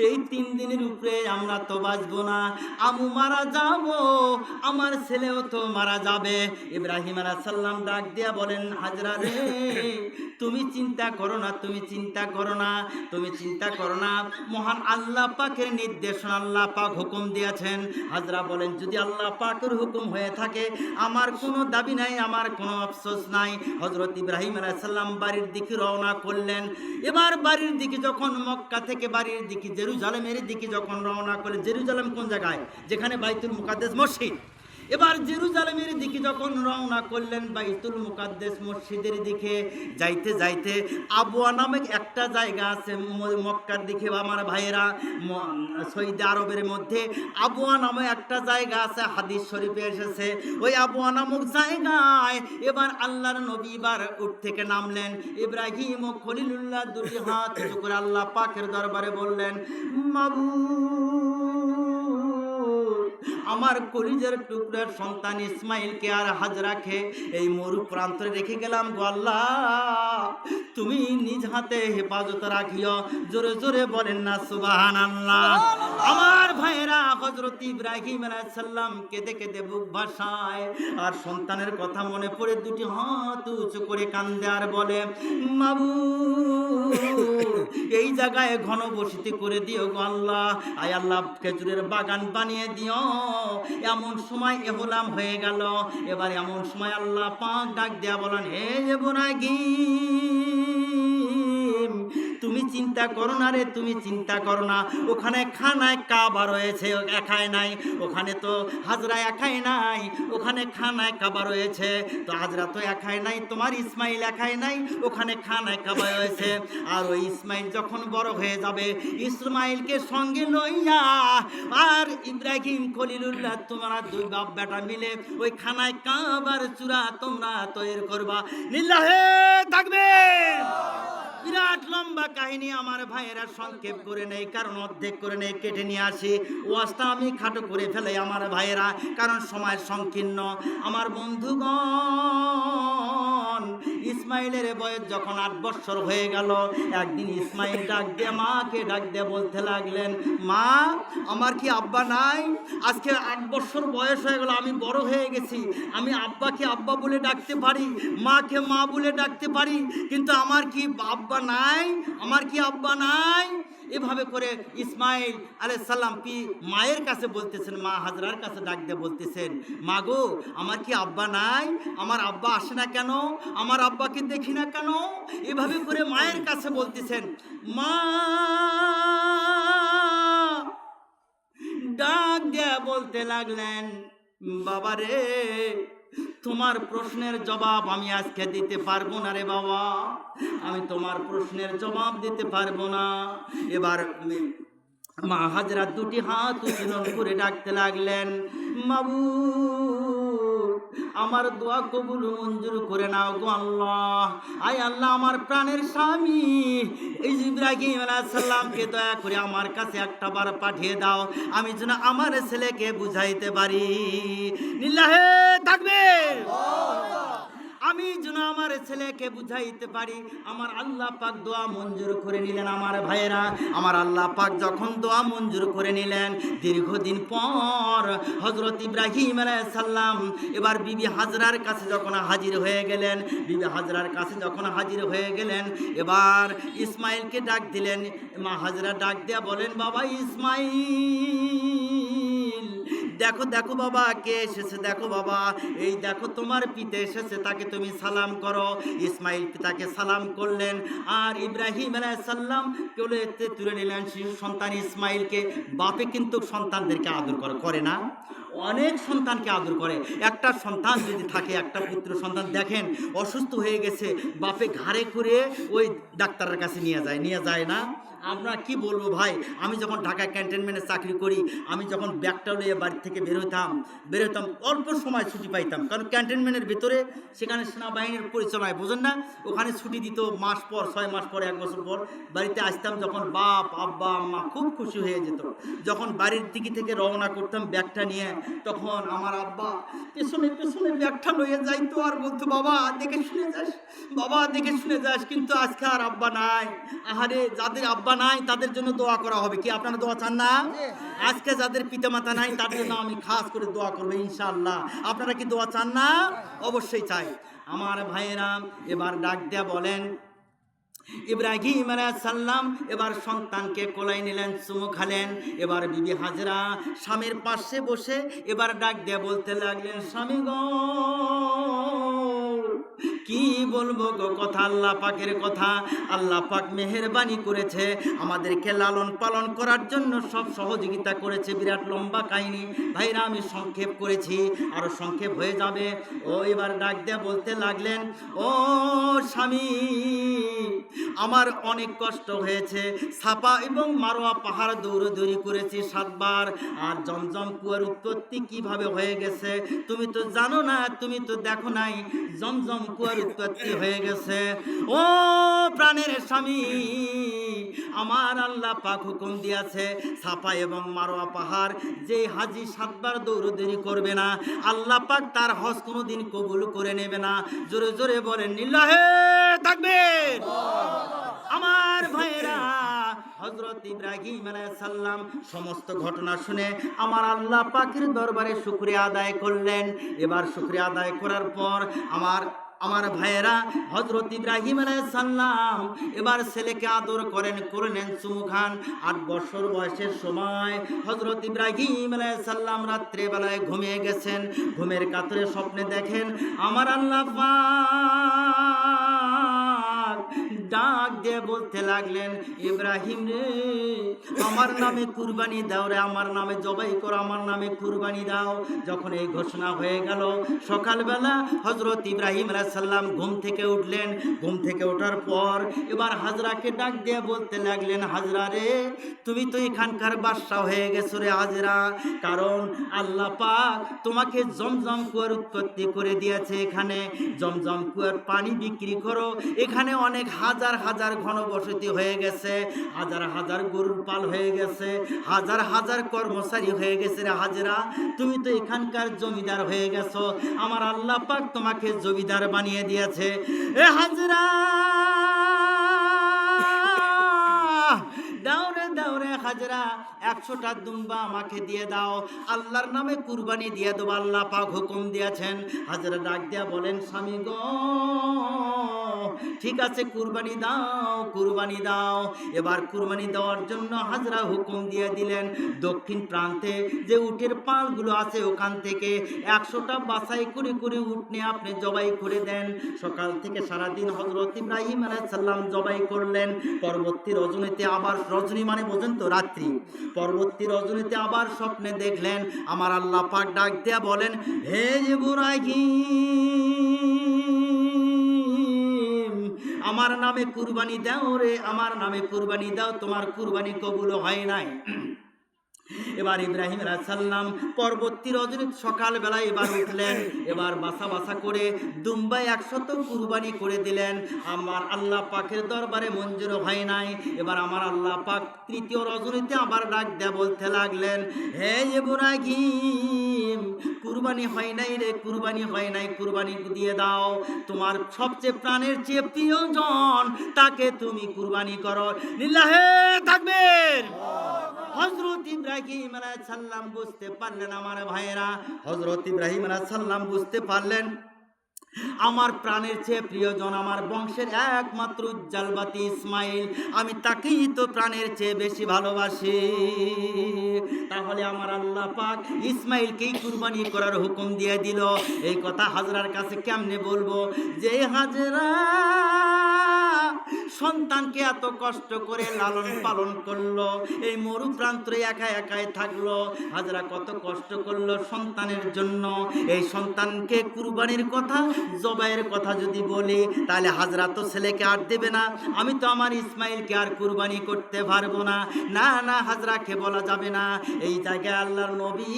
এই 3 দিনের উপরে আমরা তো বাঁচবো না, আমু মারা যাব, আমার ছেলেও তো মারা যাবে। ইব্রাহিম আলাইহিস সালাম ডাক দিয়া বলেন, হাজরা রে, তুমি চিন্তা করো না, তুমি চিন্তা করো না, তুমি চিন্তা করো না। মহান আল্লাহ পাকের নির্দেশনা, আল্লাহ পাক হুকুম দিয়েছেন। হাজরা বলেন, যদি আল্লাহ পাকের হুকুম হয়ে থাকে আমার কোনো দাবি নাই, আমার কোনো আফসোস নাই। হযরত ইব্রাহিম আলাইহিস সালাম বাড়ির দিকে রওনা করলেন। এবার বাড়ির দিকে যখন মক্কা থেকে বাড়ির দিকে জেরুজালেমের দিকে যখন রওনা করলেন, জেরুজালেম কোন জায়গায়? যেখানে বাইতুল মুকাদ্দাস মসজিদ। এবার জেরুজালেমের দিকে যখন রওনা করলেন, বাইতুল মুকাদ্দাস মসজিদের দিকে যাইতে যাইতে আবওয়া নামে একটা জায়গা আছে মক্কার দিকে আমার ভাইয়েরা, সৌদি আরবের মধ্যে আবওয়া নামে একটা জায়গা আছে, হাদিস শরীফে এসেছে। ওই আবওয়া নামক জায়গায় এবার আল্লাহর নবী এবার উঠ থেকে নামলেন। ইব্রাহিম ও খলিলুল্লাহ দুটি হাত উঁচু করে আল্লাহ পাকের দরবারে বললেন, আমার কলিজার টুকরার সন্তান ইসমাইলকে আর হাজরাকে এই মরু প্রান্তরে রেখে গেলাম গো আল্লাহ, তুমি নিজ হাতে হেফাজত রাখিও। জোরে জোরে বলেন না সুবহানাল্লাহ। আমার ভাইয়েরা, হযরত ইব্রাহিম আলাইহিস সালাম কেঁদে কেঁদে বুক ভাসায়, আর সন্তানের কথা মনে পড়ে দুটি হাত উঁচু করে কান্দে আর বলে, মাবুদ, এই জায়গায় ঘন বসতি করে দিও গো আল্লাহ, আয় আল্লাহ খেজুরের বাগান বানিয়ে দিও। এমন সময় এহলাম হয়ে গেল। এবার এমন সময় আল্লাহ পাক ডাক দেয়া বলেন, হে ইব্রাহিম, তুমি চিন্তা করো না রে, তুমি চিন্তা করো না। ওখানে খানায় কাবা রয়েছে, একাই নাই, ওখানে তো হাজরা একাই নাই, ওখানে খানায় কাবা রয়েছে। তো হাজরা তো একাই নাই, তোমার ইসমাইল একাই নাই, ওখানে খানায় কাবা রয়েছে। আর ওই ইসমাইল যখন বড় হয়ে যাবে, ইসমাইলকে সঙ্গে লইয়া আর ইব্রাহিম খলিলুল্লাহ তোমরা দুই বাপ বেটা মিলে ওই খানায় কাবার চূড়া তোমরা তৈরি করবা। লিল্লাহে তাকবীর। বিরাট লম্বা কাহিনী আমার ভাইয়েরা, সংক্ষেপ করে নেই, কারণ অর্ধেক করে নেই, কেটে নিয়ে আসি। ওয়াজটা আমি খাটো করে ফেলাই আমার ভাইয়েরা, কারণ সময় সংকীর্ণ। আমার বন্ধুগণ, ইসমাইলের বয়স যখন 8 বছর হয়ে গেল, একদিন ইসমাইল ডাক দিয়ে মাকে ডাক দিয়ে বলতে লাগলেন, মা, আমার কি আব্বা নাই? আজকে 8 বছর বয়স হয়ে গেল, আমি বড় হয়ে গেছি, আমি আব্বাকে আব্বা বলে ডাকতে পারি, মাকে মা বলে ডাকতে পারি, কিন্তু আমার কি আব্বা নাই? আমার কি আব্বা নাই? এভাবে করে ইসমাইল আলাইহিস সালাম মায়ের কাছে বলতেছেন, মা হাজরার কাছে ডাক দিয়ে বলতেছেন, মা গো, আমার কি আব্বা নাই? আমার আব্বা আসে না কেন? আমার আব্বাকে দেখি না কেন? এভাবে করে মায়ের কাছে বলতেছেন। মা ডাক দিয়ে বলতে লাগলেন, বাবা রে, তোমার প্রশ্নের জবাব আমি আজকে দিতে পারবো না রে বাবা, আমি তোমার প্রশ্নের জবাব দিতে পারবো না। এবার মা হাজরা দুটি হাত উত্তোলন করে ডাকতে লাগলেন, মাবুদ, আমার দোয়া কবুল মঞ্জুর করে নাও গো আল্লাহ। আয় আল্লাহ, আমার প্রাণের স্বামী ইব্রাহিম আলাইহিস সালামকে দয়া করে আমার কাছে একটা বার পাঠিয়ে দাও, আমি যেন আমার ছেলেকে বুঝাইতে পারি। লিল্লাহে তাকবীর। আমি যেন আমার ছেলেকে বুঝাইতে পারি। আমার আল্লাহ পাক দোয়া মঞ্জুর করে নিলেন। আমার ভাইয়েরা, আমার আল্লাহ পাক যখন দোয়া মঞ্জুর করে নিলেন, দীর্ঘদিন পর হযরত ইব্রাহিম আলাইহিস সালাম এবার বিবি হাজরার কাছে যখন হাজির হয়ে গেলেন, বিবি হাজরার কাছে যখন হাজির হয়ে গেলেন, এবার ইসমাইলকে ডাক দিলেন। মা হাজরা ডাক দিয়া বলেন, বাবা ইসমাইল, দেখো দেখো বাবা কে এসেছে, দেখো বাবা, এই দেখো তোমার পিতা এসেছে, তাকে তুমি সালাম করো। ইসমাইল পিতাকে সালাম করলেন, আর ইব্রাহিম আলাইহিস সালাম কোলেতে তুলে নিলেন শিশু সন্তান ইসমাইলকে। বাপে কিন্তু সন্তানদেরকে আদর করে না? অনেক সন্তানকে আদর করে। একটা সন্তান যদি থাকে, একটা পুত্র সন্তান, দেখেন অসুস্থ হয়ে গেছে, বাপে ঘাড়ে করে ওই ডাক্তারের কাছে নিয়ে যায় না? আমরা কি বলবো ভাই, আমি যখন ঢাকা ক্যান্টনমেন্টে চাকরি করি, আমি যখন ব্যাগটা নিয়ে বাড়ি থেকে বেরোতাম অল্প সময় ছুটি পাইতাম, কারণ ক্যান্টনমেন্টের ভিতরে সেখানে সেনাবাহিনীর পরিচালনায়, বোঝেন না, ওখানে ছুটি দিত মাস পর, 6 মাস পর, 1 বছর পর বাড়িতে আসতাম। যখন বাপ আব্বা আম্মা খুব খুশি হয়ে যেত। যখন বাড়ির দিকে থেকে রওনা করতাম ব্যাগটা নিয়ে, তখন আমার আব্বা পেছনে পেছনে ব্যাগটা লইয়ে যাইতো আর বলতো, বাবা দেখে শুনে যাস, বাবা দেখে শুনে যাস। কিন্তু আজকে আর আব্বা নাই। আহারে, যাদের আব্বা নাই তাদের জন্য দোয়া করা হবে। কি আপনারা দোয়া চান না? আজকে যাদের পিতামাতা নাই তার জন্য আমি খাস করে দোয়া করবো ইনশাআল্লাহ। আপনারা কি দোয়া চান না? অবশ্যই চাই। আমার ভাইয়েরা, এবার ডাক দেয়া বলেন, ইব্রাহিম আলাইহিস সালাম এবার সন্তানকে কোলে নিলেন, চুমু খালেন। এবার বিবি হাজরা স্বামীর পাশে বসে এবার ডাক দিয়ে বলতে লাগলেন, স্বামী গো, কি বলবো গো কথা, আল্লাহ পাকের কথা। আল্লাহ পাক মেহেরবানি করেছে, আমাদেরকে লালন পালন করার জন্য সব সহযোগিতা করেছে। বিরাট লম্বা কাহিনী ভাইরা, আমি সংক্ষেপ করেছি, আরো সংক্ষেপ হয়ে যাবে। ও এবার ডাক দিয়ে বলতে লাগলেন, ও স্বামী, আমার অনেক কষ্ট হয়েছে, সাফা এবং মারোয়া পাহাড় দৌড়াদৌড়ি করেছি 7 বার। আর জমজম কুয়ার উৎপত্তি কিভাবে হয়ে গেছে তুমি তো জানো না, তুমি তো দেখো নাই। জমজম কুয়ার উৎপত্তি হয়ে গেছে। ও প্রাণের স্বামী, আমার আল্লাহ পাক হুকুম দিয়েছে, সাফা এবং মারোয়া পাহাড় যে হাজি 7 বার দৌড়াদৌড়ি করবে না, আল্লাহ পাক তার হজ কোনোদিন কবুল করে নেবে না। জোরে জোরে বলেন লিল্লাহে তাকবীর। আমার ভাইরা, হযরত ইব্রাহিম আলাইহিস সালাম সমস্ত ঘটনা শুনে আমার আল্লাহ পাকের দরবারে শুকরিয়া আদায় করলেন। এবার শুকরিয়া আদায় করার পর আমার ভাইয়েরা, হযরত ইব্রাহিম আলাইহিস সালাম এবার ছেলেকে আদর করলেন, চুমু খান। 8 বছর বয়সের সময় হযরত ইব্রাহিম আলাইহিস সালাম রাত্রে বেলায় ঘুমিয়ে গেছেন। ঘুমের কাতরে স্বপ্নে দেখেন আমার আল্লাহ পাক ডাক দিয়ে বলতে লাগলেন, ইব্রাহিম রে, আমার নামে কুরবানি দাও রে, আমার নামে জবাই করো, আমার নামে কুরবানি দাও। যখন এই ঘোষণা হয়ে গেল, সকালবেলা হযরত ইব্রাহিম আলাইহিস সালাম ঘুম থেকে উঠলেন। ঘুম থেকে ওঠার পর এবার হাজরাকে ডাক দিয়ে বলতে লাগলেন, হাজরা রে, তুমি তো এখানকার বাদশা হয়ে গেছো রে হাজরা, কারণ আল্লাহ পাক তোমাকে জমজম কুয়ার উৎপত্তি করে দিয়েছে। এখানে জমজম কুয়ার পানি বিক্রি করো। এখানে অনেক হাজার হাজার ঘনবসতি হয়ে গেছে, হাজার হাজার গরুর পাল হয়ে গেছে, হাজার হাজার কর্মচারী হয়ে গেছে রে হাজরা, তুমি তো এখানকার জমিদার হয়ে গেছো। আমার আল্লাহ পাক তোমাকে জমিদার বানিয়ে দিয়েছে। এ হাজরা, দাও রে হাজরা, 100টা দুম্বা আমাকে দিয়ে দাও, আল্লাহর নামে কুরবানি দিয়ে দেবো, আল্লাহ পাক হুকুম দিয়েছেন। হাজরা ডাক দিয়া বলেন, স্বামী গো, ঠিক আছে, কুরবানি দাও। এবার কুরবানি দেওয়ার জন্য হাজরা হুকুম দিয়ে দিলেন, দক্ষিণ প্রান্তে যে উটের পালগুলো আছে ওখান থেকে 100টা বাছাই করে করে উট নিয়ে আপনি জবাই করে দেন। সকাল থেকে সারাদিন হযরত ইব্রাহিম আলাইহিস সালাম জবাই করলেন। পরবর্তী রজনীতে আবার, রজনী মানে বোঝেন তো, রাত্রি, পরবর্তী রজনীতে আবার স্বপ্নে দেখলেন আমার আল্লাহ পাক ডাক দিয়া বলেন, হে ইব্রাহিম, আমার নামে কুরবানি দাও রে, আমার নামে কুরবানি দাও, তোমার কুরবানি কবুল হয় নাই। এবার ইব্রাহিম আলাইহিস সালাম পরবর্তী রজনী সকালবেলা এবার উঠলেন, এবার বাসা বাসা করে দুম্বাই 100 কুরবানি করে দিলেন। আমার আল্লাহ পাকের দরবারে মঞ্জুর হয় নাই। এবার আমার আল্লাহ পাক তৃতীয় রজনীতে আবার ডাক দেয়া বলতে লাগলেন, হে ইব্রাহিম, কুরবানি হয় নাই রে, কুরবানি হয় নাই, কুরবানি দিয়ে দাও। তোমার সবচেয়ে প্রাণের চেয়ে প্রিয়জন তাকে তুমি কুরবানি করো। লিল্লাহে তাকবীর। হযরত ইব্রাহিম আলাইহিস সালাম বুঝতে পারলেন, আমার ভাইয়েরা, হযরত ইব্রাহিম আলাইহিস সালাম বুঝতে পারলেন আমার প্রাণের চেয়ে প্রিয়জন, আমার বংশের একমাত্র উজ্জ্বলবাতি ইসমাইল, আমি তাকেই তো প্রাণের চেয়ে বেশি ভালোবাসি। তাহলে আমার আল্লাহ পাক ইসমাইলকেই কুরবানি করার হুকুম দিয়ে দিল। এই কথা হাজরার কাছে কেমনে বলবো যে হাজরা সন্তানকে এত কষ্ট করে লালন পালন করলো, এই মরু প্রান্তরে একা একাই থাকলো, হাজরা কত কষ্ট করলো সন্তানের জন্য। এই সন্তানকে কুরবানির কথা, জবাইয়ের কথা যদি বলি তাহলে হাজরা তো ছেলেকে আর দেবে না, আমি তো আমার ইসমাইলকে আর কুরবানি করতে পারবো না। না না, হাজরাকে বলা যাবে না। এই জায়গায় আল্লাহর নবী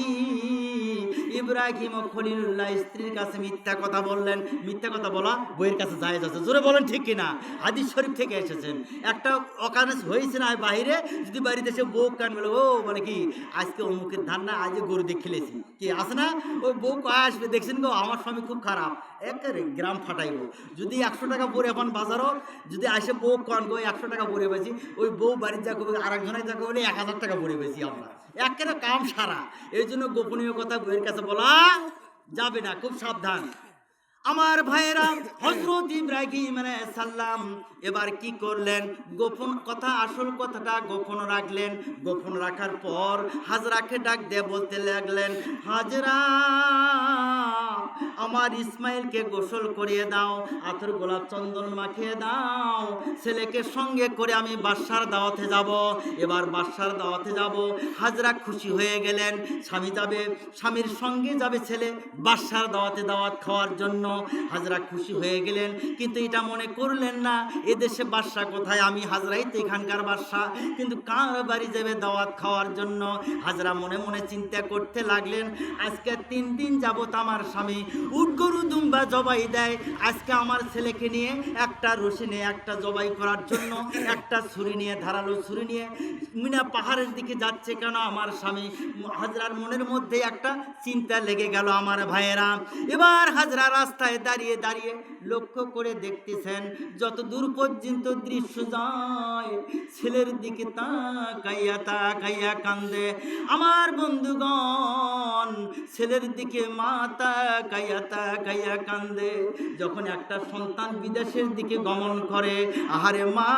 ইব্রাহিম ও খলিলুল্লাহ স্ত্রীর কাছে মিথ্যা কথা বললেন। মিথ্যা কথা বলা বইয়ের কাছে জায়েজ আছে, জোরে বলেন ঠিক কিনা? হাদিস শরীফ থেকে এসেছেন। একটা অকারেন্স হয়েছে না বাইরে, যদি বাড়িতে এসে বউ কান বলে, ও মানে কি আজকে অমুকের ধান না, আজ গরু দিয়ে খেলেছি, কি আছে না, ওই বউ আসবে, দেখছেন গো আমার স্বামী খুব খারাপ, একেবারে গ্রাম ফাটাইব। যদি 100 টাকা পরে এখন বাজারও যদি আসে বউ কন গো 100 টাকা পরে পেয়েছি, ওই বউ বাড়ির যা করবে আরেকজনের যা করবে 1000 টাকা পরে পেয়েছি আমরা, একেবারে কাম সারা। এই জন্য গোপনীয় কথা বইয়ের কাছে বলা যাবে না, খুব সাবধান। আমার ভাইয়েরা, হযরত ইব্রাহিম আলাইহিস সালাম এবার কি করলেন, গোপন কথা, আসল কথাটা গোপন রাখলেন। গোপন রাখার পর হাজরাকে ডাক দিয়ে বলতে লাগলেন, হাজরা আমার ইসমাইলকে গোসল করিয়ে দাও, আতর গোলাপ চন্দন মাখিয়ে দাও, ছেলেকে সঙ্গে করে আমি বাদশার দাওয়াতে যাব। এবার বাদশার দাওয়াতে যাব। হাজরা খুশি হয়ে গেলেন, স্বামী যাবে, স্বামীর সঙ্গে যাবে ছেলে বাদশার দাওয়াতে দাওয়াত খাওয়ার জন্য। হাজরা খুশি হয়ে গেলেন, কিন্তু এটা মনে করলেন না এদেশে বাদশা কোথায়, আমি হাজরাই তো এখানকার বাদশা, কিন্তু কার বাড়ি যাবে দাওয়াত খাওয়ার জন্য। হাজরা মনে মনে চিন্তা করতে লাগলেন, আজকে 3 দিন যাবত আমার স্বামী উট গরু দুম্বা জবাই দেয়, আজকে আমার ছেলেকে নিয়ে একটা রশি নিয়ে একটা জবাই করার জন্য একটা ছুরি নিয়ে, ধারালো ছুরি নিয়ে মিনা পাহাড়ের দিকে যাচ্ছে কেন আমার স্বামী। হাজরার মনের মধ্যে একটা চিন্তা লেগে গেল আমার ভাইয়েরা। এবার হাজরা রাস্তায় দাঁড়িয়ে দাঁড়িয়ে লক্ষ্য করে দেখতেছেন, যত দূর পর্যন্ত দৃশ্য যায় ছেলের দিকে তাকাইয়া তাকাইয়া কান্দে। আমার বন্ধুগণ, ছেলের দিকে মা তাকাইয়া তাকাইয়া কান্দে। যখন একটা সন্তান বিদেশের দিকে গমন করে, আহারে মা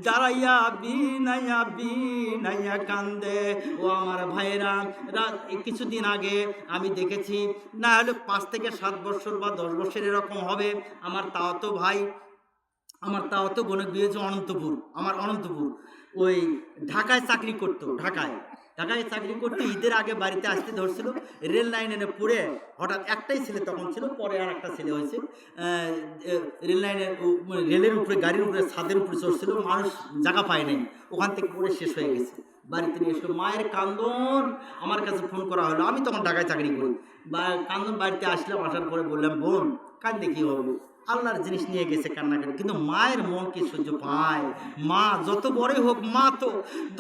দাঁড়াইয়া বিনাইয়া বিনাইয়া কান্দে। ও আমার ভাইয়েরা, কিছুদিন আগে আমি দেখেছি, না হলে 5 থেকে 7 বছর বা 10 বছর এরকম হবে, আমার তাওতো ভাই, আমার তাওতো বোনের বিয়ে হয়েছে অনন্তপুর, আমার অনন্তপুর, ওই ঢাকায় চাকরি করতো, ঢাকায় চাকরি করতে ঈদের আগে বাড়িতে আসতে ধরছিল, রেল লাইনে পড়ে হঠাৎ, একটাই ছেলে তখন ছিল, পরে আর একটা ছেলে হয়েছে, রেল লাইনের রেলের উপরে, গাড়ির উপরে, ছাদের উপরে চড়ছিল, মানুষ জায়গা পায় নাই, ওখান থেকে পড়ে শেষ হয়ে গেছে। বাড়িতে নিয়ে এসে মায়ের কান্দন, আমার কাছে ফোন করা হলো, আমি তখন ঢাকায় চাকরি করি, বা কান্দন বাড়িতে আসলাম, আসার পরে বললাম, বোন কান্দে কি হবে, আল্লাহর জিনিস নিয়ে গেছে, কান্না করে, কিন্তু মায়ের মন কি সহ্য পায়? মা যত বড়ই হোক, মা তো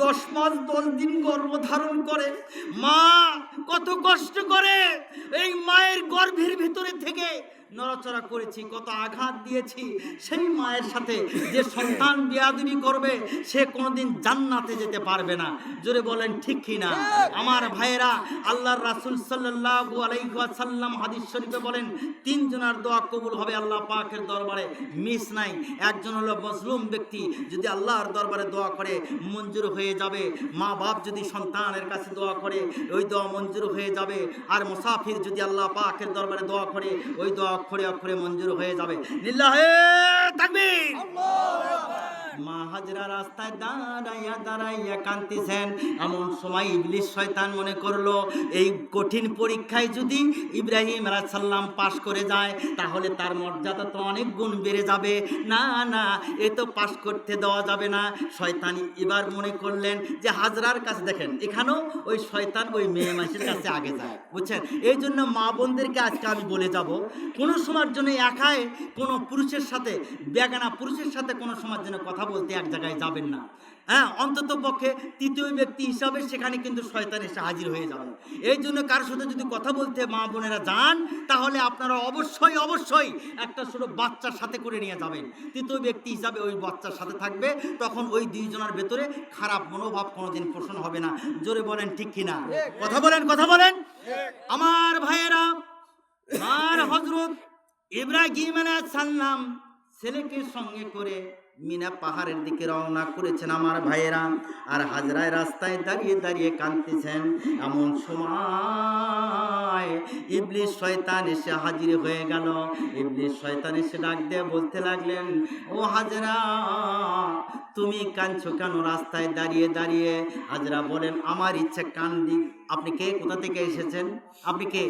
10 মাস 10 দিন গর্ভধারণ করে, মা কত কষ্ট করে, এই মায়ের গর্ভের ভিতরে থেকে নড়াচড়া করেছি, কত আঘাত দিয়েছি, সেই মায়ের সাথে যে সন্তান বেয়াদবি করবে সে কোনোদিন জান্নাতে যেতে পারবে না। জোরে বলেন ঠিক কিনা? আমার ভাইয়েরা, আল্লাহর রাসূল সাল্লাল্লাহু আলাইহি ওয়াসাল্লাম হাদিস শরীফে বলেন, 3 জনের দোয়া কবুল হবে আল্লাহ পাকের দরবারে, মিস নাই। একজন হলো মজলুম ব্যক্তি, যদি আল্লাহর দরবারে দোয়া করে মঞ্জুর হয়ে যাবে। মা বাপ যদি সন্তানের কাছে দোয়া করে ওই দোয়া মঞ্জুর হয়ে যাবে। আর মুসাফির যদি আল্লাহ পাকের দরবারে দোয়া করে ওই দোয়া অক্ষরে অক্ষরে মঞ্জুর হয়ে যাবে। লিল্লাহে তাকবীর, আল্লাহু আকবার। মা হাজরা রাস্তায় দাঁড়াইয়া দাঁড়াইয়া কাঁদতেছেন। এমন সময় ইবলিস শয়তান মনে করলো এই কঠিন পরীক্ষায় যদি ইব্রাহিম আলাইহিস সালাম পাশ করে যায় তাহলে তার মর্যাদা তো অনেক গুণ বেড়ে যাবে। না না, এ তো পাশ করতে দেওয়া যাবে না। শয়তান এবার মনে করলেন যে হাজরার কাছে, দেখেন এখানেও ওই শয়তান ওই মেয়ে মানুষের কাছে আগে যায়, বুঝছেন? এই জন্য মা বোনদেরকে আজকে আমি বলে যাব, কোনো সময়ের জন্য একাই কোনো পুরুষের সাথে, বেগানা পুরুষের সাথে কোনো সময়ের জন্য কথা বলতে এক জায়গায় যাবেন না। হ্যাঁ, অন্তত পক্ষে তৃতীয় ব্যক্তি হিসাবে সেখানে কিন্তু শয়তান এসে হাজির হয়ে যাবে। এই জন্য কারোর সাথে যদি কথা বলতে মা বোনেরা যান তাহলে আপনারা অবশ্যই অবশ্যই একটা ছোট বাচ্চার সাথে করে নিয়ে যাবেন। তৃতীয় ব্যক্তি হিসাবে ওই বাচ্চার সাথে থাকবে, তখন ওই দুইজনের ভেতরে খারাপ মনোভাব কোনোদিন পোষণ হবে না। জোরে বলেন ঠিক কিনা? কথা বলেন, কথা বলেন আমার ভাইয়েরা। আর হযরত ইব্রাহিম আলাইহিস সালাম ছেলেকে সঙ্গে করে মিনা পাহাড়ের দিকে রওনা করেছেন আমার ভাইয়েরা। আর হাজরায় রাস্তায় দাঁড়িয়ে দাঁড়িয়ে কাঁদতেছেন। এমন সময় ইবলিস শয়তান এসে হাজির হয়ে গেল। ইবলিস শয়তান এসে ডাক দিয়ে বলতে লাগলেন, ও হাজরা, তুমি কাঁদছো কেন রাস্তায় দাঁড়িয়ে দাঁড়িয়ে? হাজরা বলেন, আমার ইচ্ছে কান্দি। আপনি কে, কোথা থেকে এসেছেন, আপনি কে?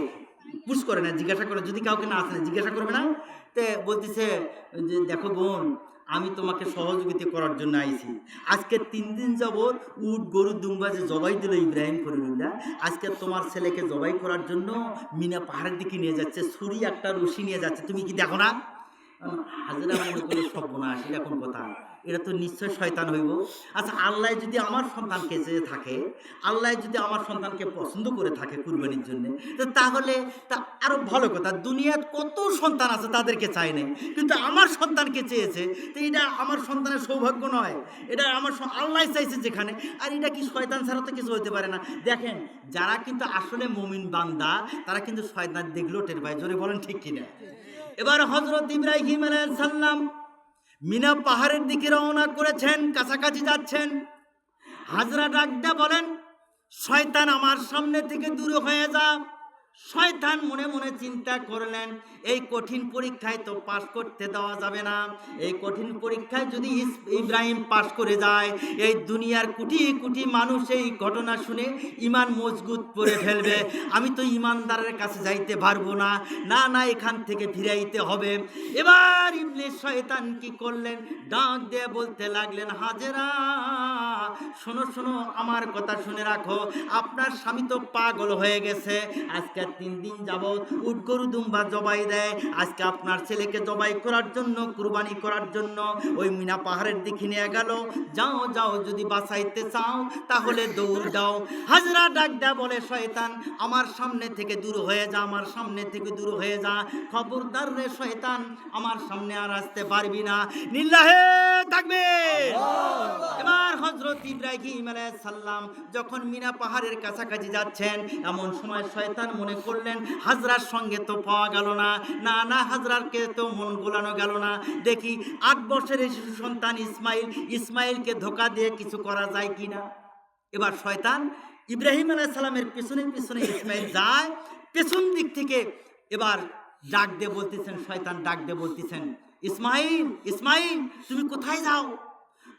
পুশ করে না, জিজ্ঞাসা করে, যদি কাউকে না আসেন জিজ্ঞাসা করবে না। তে বলতেছে যে দেখো বোন, আমি তোমাকে সহযোগিতা করার জন্য আইছি। আজকে 3 দিন যাবৎ উট গরু দুম্বা যে জবাই দিল ইব্রাহিম খলিলুল্লাহ, আজকে তোমার ছেলেকে জবাই করার জন্য মিনা পাহাড়ের দিকে নিয়ে যাচ্ছে, ছুরি একটা রশি নিয়ে যাচ্ছে, তুমি কি দেখো না? হাজরা মনে করে সর্বনাশ, এটা কোন কথা? এটা তো নিশ্চয় শয়তান হইব। আচ্ছা, আল্লাহ যদি আমার সন্তানকে চেয়ে থাকে, আল্লাহ যদি আমার সন্তানকে পছন্দ করে থাকে কুরবানির জন্য, তাহলে তা আরো ভালো কথা। দুনিয়ার কত সন্তান আছে তাদেরকে চাই নাই, কিন্তু আমার সন্তানকে চেয়েছে, তো এটা আমার সন্তানের সৌভাগ্য নয়, এটা আমার আল্লাহ চাইছে যেখানে। আর এটা কি শয়তান ছাড়া তো কিছু হতে পারে না। দেখেন, যারা কিন্তু আসলে মুমিন বান্দা তারা কিন্তু শয়তান দেখলেও টের পায়। জোরে বলেন ঠিক কিনা? এবার হযরত ইব্রাহিম আলাইহিস সালাম মিনা পাহাড়ের দিকে রওনা করেছেন, কাছাকাছি যাচ্ছেন। হাজরা ডাকটা বলেন, শয়তান আমার সামনে থেকে দূর হয়ে যা। শয়তান মনে মনে চিন্তা করলেন, এই কঠিন পরীক্ষায় তো পাশ করতে দেওয়া যাবে না। এই কঠিন পরীক্ষায় যদি ইব্রাহিম পাশ করে যায়, এই দুনিয়ার কোটি কোটি মানুষ এই ঘটনা শুনে ইমান মজবুত করে ফেলবে। আমি তো ইমানদারের কাছে যাইতে পারবো না, না না, এখান থেকে ফিরাইতে হবে। এবার ইবলিস শয়তান কি করলেন, ডাক দিয়ে বলতে লাগলেন, হাজেরা শোনো শোনো, আমার কথা শুনে রাখো। আপনার স্বামী তো পাগল হয়ে গেছে, আজকে 3 দিন যাবৎ উট গরু দুম্বা জবাই দেয়। আজকে আপনার ছেলেকে জবাই করার জন্য, কুরবানি করার জন্য ওই মিনা পাহাড়ের দিকে নিয়ে গেল। যাও যাও, যদি বাঁচাইতে চাও তাহলে দৌড় দাও। হাজরা ডাক দেয়া বলে, শয়তান আমার সামনে থেকে দূর হয়ে যা, আমার সামনে থেকে দূর হয়ে যা। খবরদার রে শয়তান, আমার সামনে আর আসতে পারবি না। লিল্লাহে তাকবীর। এবার হযরত ইব্রাহিম আলাইহিস সালাম যখন মিনা পাহাড়ের কাছাকাছি যাচ্ছেন, এমন সময় শয়তান মনে করলেন হাজরার সঙ্গে তো পাওয়া গেল না, না না, হাজরারকে তো মন গোলানো গেল না। দেখি 8 বছরের শিশু সন্তান ইসমাইলকে ধোঁকা দিয়ে কিছু করা যায় কিনা। এবার শয়তান ইব্রাহিম আলাইহিস সালামের পিছনে পিছনে ইসমাইল যায়, পেছন দিক থেকে এবার ডাক দিয়ে বলতেছেন, শয়তান ডাক দিয়ে বলতেছেন, ইসমাইল ইসমাইল, তুমি কোথায় যাও?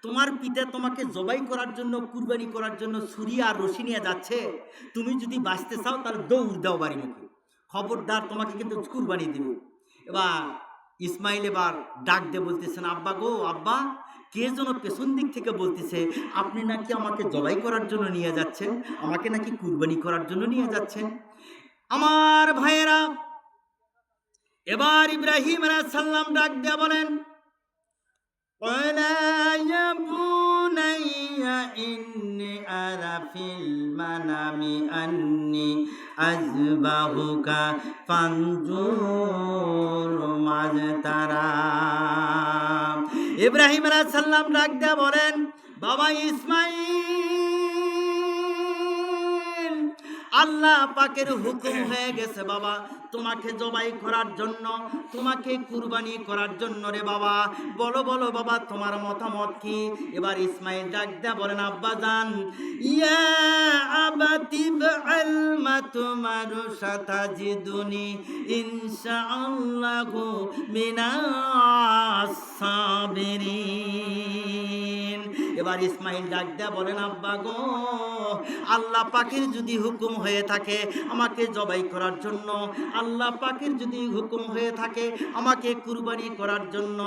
তোমার পিতা তোমাকে জবাই করার জন্য, কুরবানি করার জন্য ছুরি আর রশি নিয়ে যাচ্ছে। তুমি যদি বাঁচতে চাও তাহলে দৌড় দাও বাড়ি মুখে, খবরদার তোমাকে কিন্তু কুরবানি দিবে। এবার ইসমাইল এবার ডাক দিয়ে বলতেছেন, আব্বা গো আব্বা, কে যেন পেছন দিক থেকে বলতেছে, আপনি নাকি আমাকে জবাই করার জন্য নিয়ে যাচ্ছেন, আমাকে নাকি কুরবানি করার জন্য নিয়ে যাচ্ছেন। আমার ভাইয়েরা, এবার ইব্রাহিম আলাইহিস সালাম ডাক দিয়ে বলেন, وَلَا يَا بُنَيَّ إِنِّي أَرَى فِي الْمَنَامِ أَنِّي أَذْبَحُكَ فَانظُرْ مَاذَا تَرَى। ইব্রাহিম আলাইহিস সালাম ডাক দিয়ে বলেন, বাবা ইসমাইল, আল্লাহ পাকের হুকুম হয়ে গেছে বাবা তোমাকে জবাই করার জন্য, তোমাকে কুরবানি করার জন্য রে বাবা। বলো বলো বাবা তোমার মতামত কি? এবার ইসমাইল ডাক দেয়া বলেন, আব্বাজান, ইয়া আবাতি বাল মা তুমারু সাতাজিদুনি ইনশাআল্লাহু মিনাস সাবিরিন। এবার ইসমাইল ডাক দেয়া বলেন, আব্বা গো, আল্লাহ পাকের যদি হুকুম হয়ে থাকে আমাকে জবাই করার জন্য, আল্লাহ পাকের যদি হুকুম হয়ে থাকে আমাকে কুরবানি করার জন্য,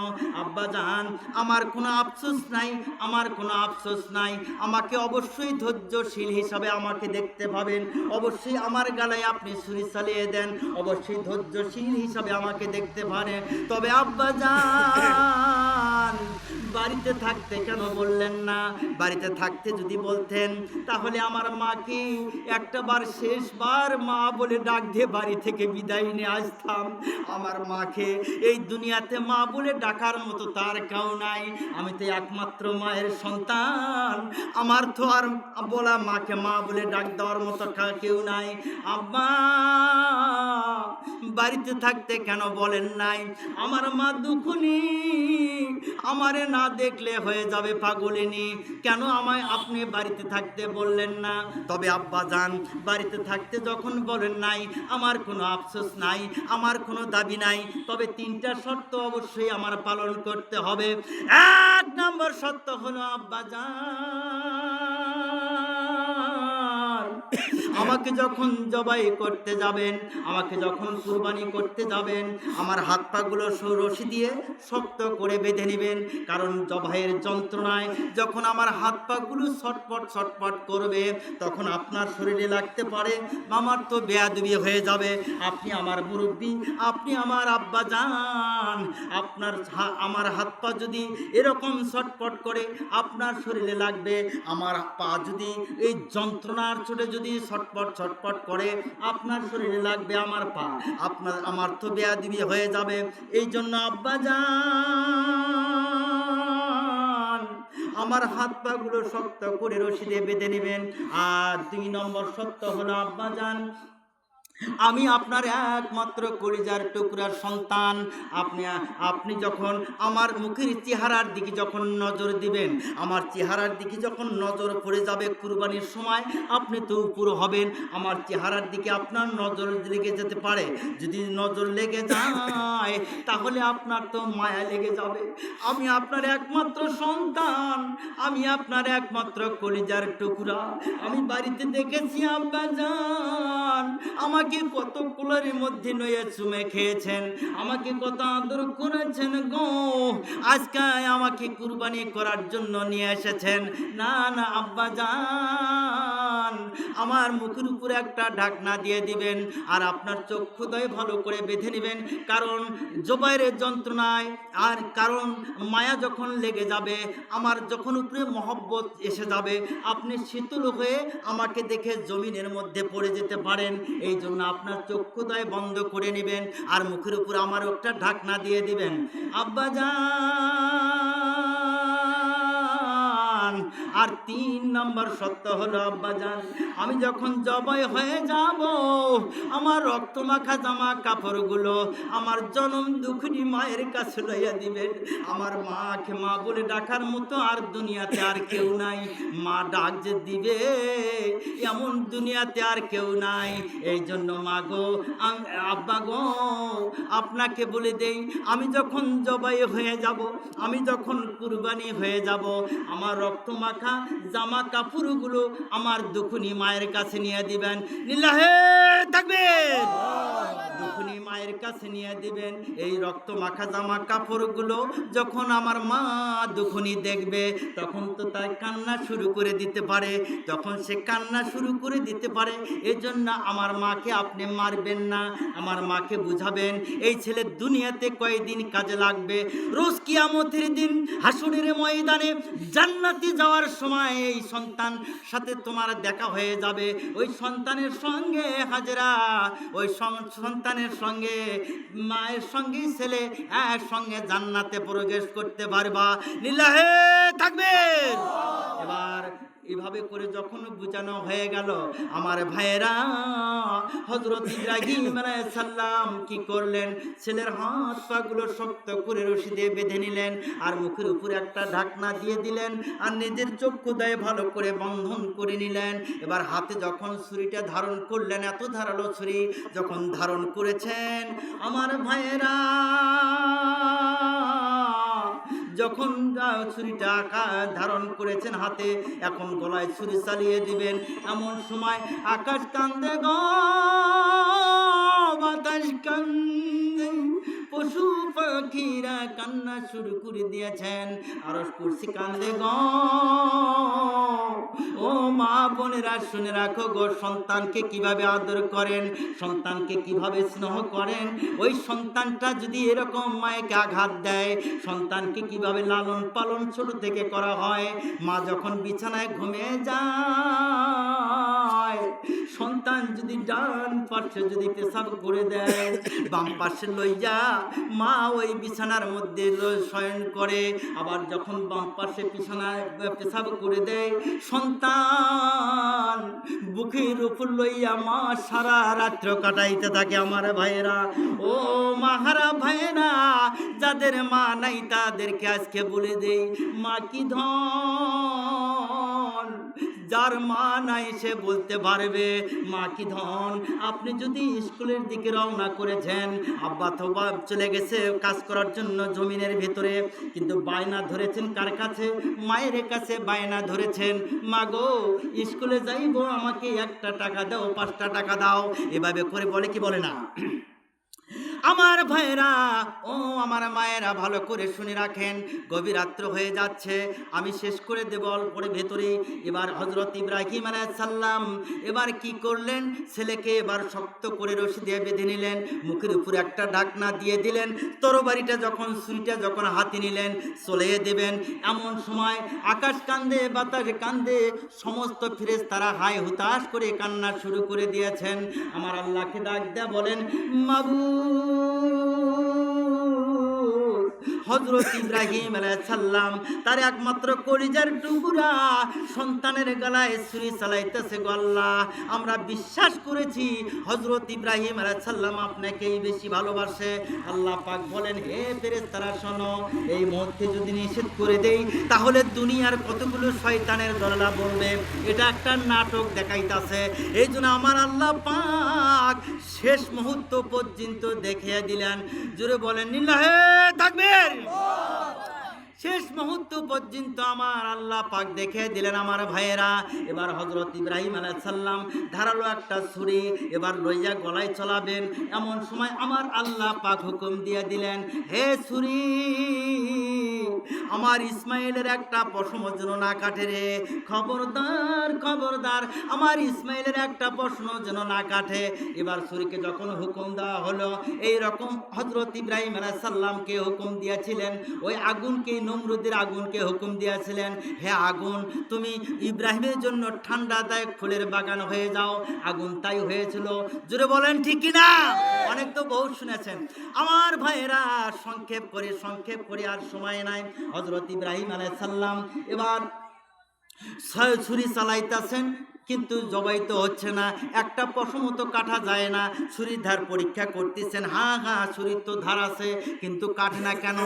আব্বা জান আমার কোনো আফসোস নাই, আমার কোনো আফসোস নাই। আমাকে অবশ্যই ধৈর্যশীল হিসাবে আমাকে দেখতে পাবেন, অবশ্যই আমার গালায় আপনি ছুরি চালিয়ে দেন, অবশ্যই ধৈর্যশীল হিসাবে আমাকে দেখতে পারেন। তবে আব্বা জান বাড়িতে থাকতে কেন বললেন না? বাড়িতে থাকতে যদি বলতেন তাহলে আমার মাকে একটাবার শেষবার মা বলে ডাক দিয়ে বাড়ি থেকে বিদায় নিয়ে আসতাম। আমার মাকে এই দুনিয়াতে মা বলে ডাকার মতো তার কেউ নাই, আমি তো একমাত্র মায়ের সন্তান, আমার তো আর বলা মাকে মা বলে ডাক দেওয়ার মতো কেউ নাই। আব্বা বাড়িতে থাকতে কেন বলেন নাই? আমার মা দুঃখনি, আমারে না দেখলে হয়ে যাবে পাগলিনী, কেন আমায় আপনি বাড়িতে থাকতে বললেন না? তবে আব্বা জান বাড়িতে থাকতে যখন বলেন নাই আমার কোনো আফসোস নাই, আমার কোনো দাবি নাই, তবে তিনটা শর্ত অবশ্যই আমার পালন করতে হবে। এক নম্বর শর্ত হলো আব্বা জান আমাকে যখন জবাই করতে যাবেন, আমাকে যখন কুরবানি করতে যাবেন, আমার হাত পাগুলো রশি দিয়ে শক্ত করে বেঁধে নেবেন, কারণ জবাইয়ের যন্ত্রণায় যখন আমার হাত পাগুলো ছটপট ছটপট করবে তখন আপনার শরীরে লাগতে পারে, আমার তো বেয়াদবি হয়ে যাবে। আপনি আমার মুরব্বী, আপনি আমার আব্বা জান, আমার হাত পা যদি এরকম ছটপট করে আপনার শরীরে লাগবে, আমার পা যদি এই যন্ত্রণার চোটে যদি ছটপট ছটপট করে আপনার শরীরে লাগবে আমার পা, আমার তো বেয়াদবি হয়ে যাবে। এই জন্য আব্বা জান আমার হাত পা গুলো শক্ত করে রশি দিয়ে বেঁধে নেবেন। আর 2 নম্বর শর্ত হলো আব্বা জান আমি আপনার একমাত্র কলিজার টুকরার সন্তান। আপনি যখন আমার মুখের চেহারার দিকে যখন নজর দিবেন, আমার চেহারার দিকে যখন নজর পড়ে যাবে কুরবানির সময়, আপনি তো উপর হবেন, আমার চেহারার দিকে আপনার নজর লেগে যেতে পারে। যদি নজর লেগে যায় তাহলে আপনার তো মায়া লেগে যাবে। আমি আপনার একমাত্র সন্তান, আমি আপনার একমাত্র কলিজার টুকরা। আমি বাড়িতে দেখেছি আব্বা জান আমাকে কত কুলারের মধ্যে নয়ে চুমে খেয়েছেন, আমাকে কত আদর করেছেন গো, আজকে আমাকে কুরবানি করার জন্য নিয়ে এসেছেন। না না আব্বা জান আমার মুখের উপরে একটা ঢাকনা দিয়ে দিবেন আর আপনার চক্ষুদয় ভালো করে বেঁধে নেবেন, কারণ জবাইয়ের যন্ত্রণায় আর কারণ মায়া যখন লেগে যাবে, আমার যখন উপরে মহব্বত এসে যাবে, আপনি শীতল হয়ে আমাকে দেখে জমিনের মধ্যে পড়ে যেতে পারেন। এই জন্য আপনার চক্ষুদয় বন্ধ করে নেবেন আর মুখের উপর আমার একটা ঢাকনা দিয়ে দিবেন। আব্বা জান আর 3 নম্বর সত্য হলো আব্বা জান আমি যখন জবাই হয়ে যাব আমার রক্ত মাখা জামা কাপড়গুলো আমার জনম দুঃখিনী মায়ের কাছে লইয়া দিবেন। আমার মাকে মা বলে ডাকার মতো আর দুনিয়াতে আর কেউ নাই, মা ডাক যে দিবে এমন দুনিয়াতে আর কেউ নাই। এই জন্য মা গো, আব্বা গো, আপনাকে বলে দেই আমি যখন জবাই হয়ে যাব, আমি যখন কুরবানি হয়ে যাব, আমার রক্ত মাখা জামা কাপড়গুলো আমার দুঃখিনী মায়ের কাছে নিয়ে দিবেন। লিল্লাহে তাকবীর। দুঃখিনী মায়ের কাছে নিয়ে দিবেন। এই রক্ত মাখা জামা কাপড়গুলো যখন আমার মা দুঃখিনী দেখবে তখন তো তার কান্না শুরু করে দিতে পারে, তখন সে কান্না শুরু করে দিতে পারে। এই জন্য আমার মাকে আপনি মারবেন না, আমার মাকে বুঝাবেন এই ছেলে দুনিয়াতে কয়দিন কাজে লাগবে, রোজ কিয়ামতের দিন হাসরের ময়দানে জান্নাতে যাওয়ার সময় এই সন্তান সাথে তোমার দেখা হয়ে যাবে, ওই সন্তানের সঙ্গে হাজরা, ওই সন্তানের সঙ্গে মায়ের সঙ্গে ছেলে একসঙ্গে জান্নাতে প্রবেশ করতে পারবা। লিল্লাহে তাকবীর। এবার এইভাবে করে যখন বুঝানো হয়ে গেল আমার ভাইয়েরা, হযরত ইব্রাহিম আলাইহিস সালাম কি করলেন, ছেলের হাত পাগুলো শক্ত করে রশি দিয়ে বেঁধে নিলেন আর মুখের উপরে একটা ঢাকনা দিয়ে দিলেন আর নিজের চক্ষু দিয়ে ভালো করে বন্ধন করে নিলেন। এবার হাতে যখন ছুরিটা ধারণ করলেন, এত ধারালো ছুরি যখন ধারণ করেছেন আমার ভাইয়েরা, যখন ছুরিটা ধারণ করেছেন হাতে, এখন গলায় ছুরি চালিয়ে দিবেন, এমন সময় আকাশ কান্দে গো, বাতাস কান্দে, পশু পাখিরা কান্না শুরু করে দিয়েছেন, আরশ কুরসি কান্দে গো। ও মা বোনেরা শুনে রাখো গো, সন্তানকে কিভাবে আদর করেন, সন্তানকে কিভাবে স্নেহ করেন, ওই সন্তানটা যদি এরকম মায়েকে আঘাত দেয়, সন্তানকে কিভাবে লালন পালন ছোট থেকে করা হয়। মা যখন বিছানায় ঘুমিয়ে যায়, সন্তান যদি ডান পাশে যদি পেশাব করে দেয়, বাম পাশে লইয়া মা ওই বিছানার মধ্যে শয়ন করে, আবার যখন বাম পাশে বিছানায় পেশাব করে দেয়, সন্তান বুকের উপর লইয়া মা সারা রাত্র কাটাইতে থাকে আমার ভাইয়েরা। ও মাহারা ভাইয়েরা, যাদের মা নাই তাদেরকে আজকে বলে দেই, মা কি ধন, যার মা নাই সে বলতে পারবে মা কি ধন। আপনি যদি স্কুলের দিকে রওনা করেছেন, আব্বা তো চলে গেছে কাজ করার জন্য জমিনের ভিতরে, কিন্তু বায়না ধরেছেন কার কাছে, মায়ের কাছে বায়না ধরেছেন, মা গো স্কুলে যাইবো, আমাকে 1টা টাকা দাও, 5টা টাকা দাও, এভাবে করে বলে কি বলে না আমার ভাইরা। ও আমার মায়েরা, ভালো করে শুনে রাখেন, গভীর রাত্র হয়ে যাচ্ছে, আমি শেষ করে দেব অল্পের ভেতরে। এবার হযরত ইব্রাহিম আলাইহিস সালাম এবার কি করলেন, ছেলেকে এবার শক্ত করে রশি দিয়ে বেঁধে নিলেন, মুখের উপরে একটা ঢাকনা দিয়ে দিলেন, তরবারিটা যখন ছুরিটা যখন হাতে নিলেন চলে দেবেন, এমন সময় আকাশ কান্দে, বাতাস কান্দে, সমস্ত ফেরেশতারা হায় হুতাশ করে কান্না শুরু করে দিয়েছেন। আমার আল্লাহকে ডাক দেয়া বলেন, মাবুদ, হযরত ইব্রাহিম আলাইহিস সালাম তার একমাত্র কলিজার টুকরা সন্তানের গলায় ছুরি চালাইতেছে গো আল্লাহ, আমরা বিশ্বাস করেছি হযরত ইব্রাহিম আলাইহিস সালাম আপনাকেই বেশি ভালোবাসে। আল্লাহ পাক বলেন, হে ফেরেশতারা শোনো, এই মুহূর্তে যদি নিষেধ করে দেই তাহলে দুনিয়ার কতগুলো শয়তানের দললা বলবে এটা একটা নাটক দেখাইতাছে, এই জন্য আমার আল্লাহ পাক শেষ মুহূর্ত পর্যন্ত দেখিয়ে দিলেন। জোরে বলেন লিল্লাহে তাকবীর। শেষ মুহূর্ত পর্যন্ত আমার আল্লাহ পাক দেখে দিলেন আমার ভাইয়েরা। এবার হযরত ইব্রাহিম আলাইহিস সালাম ধারালো একটা ছুরি এবার লইয়া গলায় চলাবেন, এমন সময় আমার আল্লাহ পাক হুকুম দিয়ে দিলেন, হে ছুরি, আমার ইসমাইলের একটা পশম যেন না কাটে রে, খবরদার খবরদার, আমার ইসমাইলের একটা পশম যেন না কাটে। এবার ছুরিকে যখন হুকুম দেওয়া হলো, এই রকম হযরত ইব্রাহিম আলাইহিস সালামকে হুকুম দিয়েছিলেন, ওই আগুনকে, নমরুদের আগুনকে হুকুম দিয়েছিলেন, হে আগুন তুমি ইব্রাহিমের জন্য ঠান্ডাদায়ক ফুলের বাগান হয়ে যাও। আগুন তাই হয়েছিল। জোরে বলেন ঠিক কিনা? অনেক তো বহুত শুনেছেন আমার ভাইয়েরা। সংক্ষেপ করে আর সময় নাই। হযরত ইব্রাহিম আলাইহিস সালাম এবার ছুরি চালাইতেছেন, কিন্তু জবাই তো হচ্ছে না, একটা পশম তো কাটা যায় না। ছুরির ধার পরীক্ষা করতেছেন, হ্যাঁ ছুরির তো ধার আছে কিন্তু কাটে না কেন?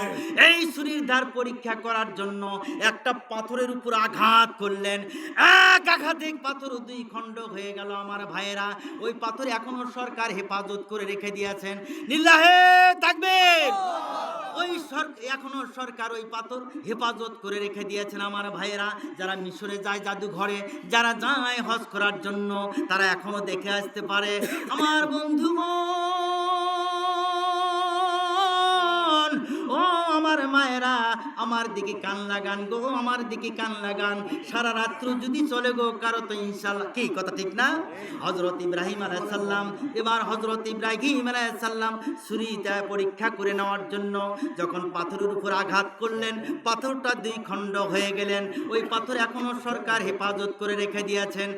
এই ছুরির ধার পরীক্ষা করার জন্য একটা পাথরের উপর আঘাত করলেন, এক আঘাতে পাথর 2 খণ্ড হয়ে গেল আমার ভাইয়েরা। ওই পাথর এখনো সরকার হেফাজত করে রেখে দিয়েছেন। লিল্লাহে তাকবীর। ওই এখনো সরকার ওই পাথর হেফাজত করে রেখে দিয়েছেন আমার ভাইয়েরা। যারা মিশরে যায় জাদুঘরে, যারা যায় হজ করার জন্য, তারা এখনো দেখে আসতে পারে। আমার বন্ধুগণ, ও আমার মায়েরা, আমার দিকে কান লাগান গো, আমার দিকে কান লাগান। সারা রাত্র যদি চলে গো কারো তো ইনশাআল্লাহ, কি কথা ঠিক না? হযরত ইব্রাহিম আলাইহিস সালাম এবার হযরত ইব্রাহিম আলাইহিস সালাম ছুরিটা পরীক্ষা করে নেওয়ার জন্য যখন পাথরের উপর আঘাত করলেন, পাথরটা 2 খণ্ড হয়ে গেলেন। ওই পাথর এখনো সরকার হেফাজত করে রেখে দিয়েছেন।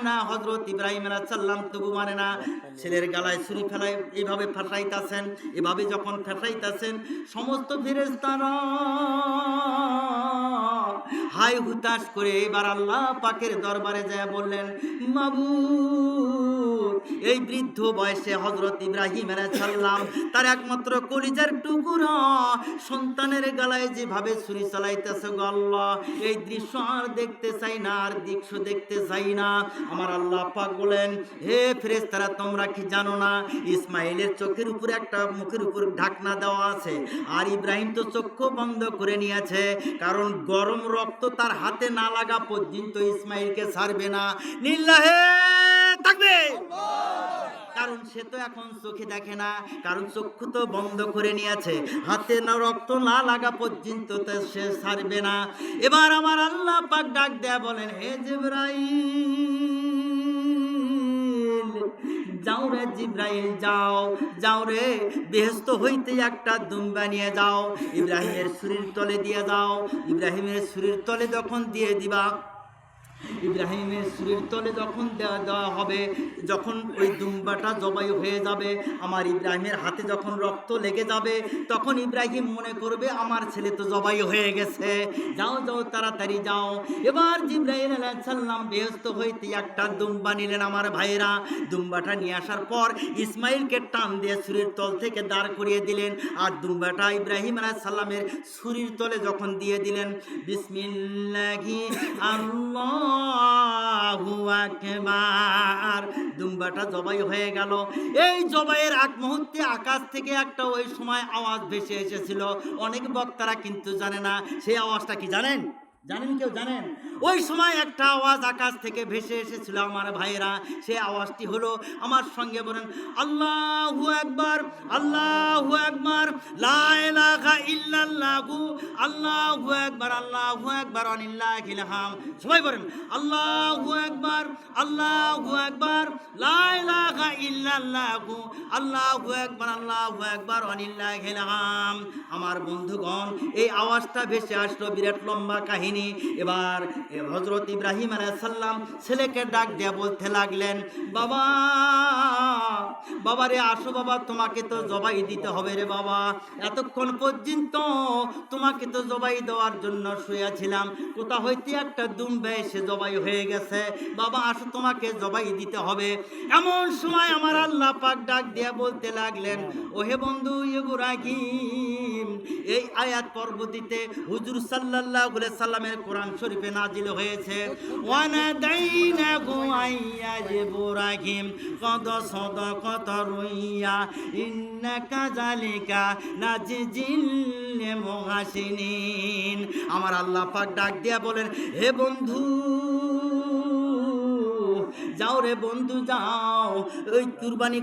না হযরত ইব্রাহিম আলাইহিস সালাম তবু মানে না, ছেলের গলায় ছুরি ফেলায় এইভাবে ফাটাইতাছেন। এভাবে যখন ফাটাইতাছেন, সমস্ত ফেরেশতারা হাই হুতাশ করে এবার আল্লাহ পাকের দরবারে যায় বললেন, মাবুদ, এই বৃদ্ধ বয়সে হযরত ইব্রাহিম আলাইহিস সালাম তার একমাত্র কলিজার টুকরা সন্তানের গলায় যেভাবে ছুরি চালাইতেছে গো আল্লাহ, এই দৃশ্য আর দেখতে চাই না, আর দৃশ্য দেখতে চাই না। আমার আল্লাহ পাক বলেন, হে ফেরেশতারা, তোমরা কি জানো না ইসমাইলের চোখের উপরে একটা মুখের উপর ঢাকনা দেওয়া আছে, আর ইব্রাহিম তো চক্ষু বন্ধ করে নিয়েছে, কারণ গরম রক্ত তার হাতে না লাগা পর্যন্ত ইসমাইলকে ছাড়বে না। লিল্লাহে তাকবীর। কারণ সে তো এখন চোখে দেখে না, কারণ চক্ষু তো বন্ধ করে নিয়েছে, হাতে না রক্ত না লাগা পর্যন্ত তো সে ছাড়বে না। এবার আমার আল্লাহ পাক ডাক দেয়া বলেন, হে জিবরাইল, যাও রে জিব্রাইল, যাও যাও রে, বেহেশত হইতে একটা দুম্বা নিয়ে যাও, ইব্রাহিমের ছুরির তলে দিয়ে যাও। ইব্রাহিমের ছুরির তলে যখন দিয়ে দিবা, ইব্রাহিমের ছুরির তলে যখন দেওয়া হবে, যখন ওই দুম্বাটা জবাই হয়ে যাবে, আমার ইব্রাহিমের হাতে যখন রক্ত লেগে যাবে, তখন ইব্রাহিম মনে করবে আমার ছেলে তো জবাই হয়ে গেছে। যাও যাও, তাড়াতাড়ি যাও। এবার জিবরাইল আলাইহিস সালাম বেহেশত হইতে একটা দুম্বা নিলেন আমার ভাইরা। দুম্বাটা নিয়ে আসার পর ইসমাইলকে টান দিয়ে ছুরির তল থেকে দাঁড় করিয়ে দিলেন, আর দুম্বাটা ইব্রাহিম আলাইহিস সালামের ছুরির তলে যখন দিয়ে দিলেন, বিসমিল্লাহি আল্লাহু আকবার, দুম্বাটা জবাই হয়ে গেল। এই জবাইয়ের আগ মুহূর্তে আকাশ থেকে একটা ওই সময় আওয়াজ ভেসে এসেছিল, অনেক বক্তারা কিন্তু জানে না সেই আওয়াজটা কি। জানেন? জানেন? কেউ জানেন? ওই সময় একটা আওয়াজ আকাশ থেকে ভেসে এসেছিল আমার ভাইয়েরা, সেই আওয়াজটি হলো, আমার সঙ্গে বলেন, আল্লাহু আকবার, আল্লাহু আকবার, লা ইলাহা ইল্লাল্লাহু, আল্লাহু আকবার, আল্লাহু আকবার, ওয়ালিল্লাহিল হামদ। সবাই বলেন, আল্লাহু আকবার, আল্লাহু আকবার, লা ইলাহা ইল্লাল্লাহু, আল্লাহু আকবার, আল্লাহু আকবার, ওয়ালিল্লাহিল হামদ। আমার বন্ধুগণ, এই আওয়াজটা ভেসে আসলো, বিরাট লম্বা কাহিনী। এবার হযরত ইব্রাহিম আলাইহিস সালাম ছেলেকে ডাক দিয়ে বলতে লাগলেন, বাবা, বাবা রে, আসো বাবা, তোমাকে তো জবাই দিতে হবে রে বাবা, এতক্ষণ পর্যন্ত তোমাকে তো জবাই দেওয়ার জন্য শুয়েছিলাম, কোথা হইতে একটা দুম্বা এসে জবাই হয়ে গেছে, বাবা আসো, তোমাকে জবাই দিতে হবে। এমন সময় আমার আল্লাহ পাক ডাক দিয়ে বলতে লাগলেন, ওহে বন্ধু ইব্রাহিম, এই আয়াত পরবর্তীতে হুজুর সাল্লাল্লাহু আলাইহি সাল্লামের কোরআন শরীফে নাজিল হয়েছে, ওয়ানাদাইনাহু আইয়া ইব্রাহিম কদ সাদাকাতা রুইয়া ইন্নাকা যালিকা নাজিজিল মুহসিনিন। আমার আল্লাহ পাক ডাক দিয়া বলেন, হে বন্ধু, যাও রে বন্ধু, যাও, ওই কুরবানি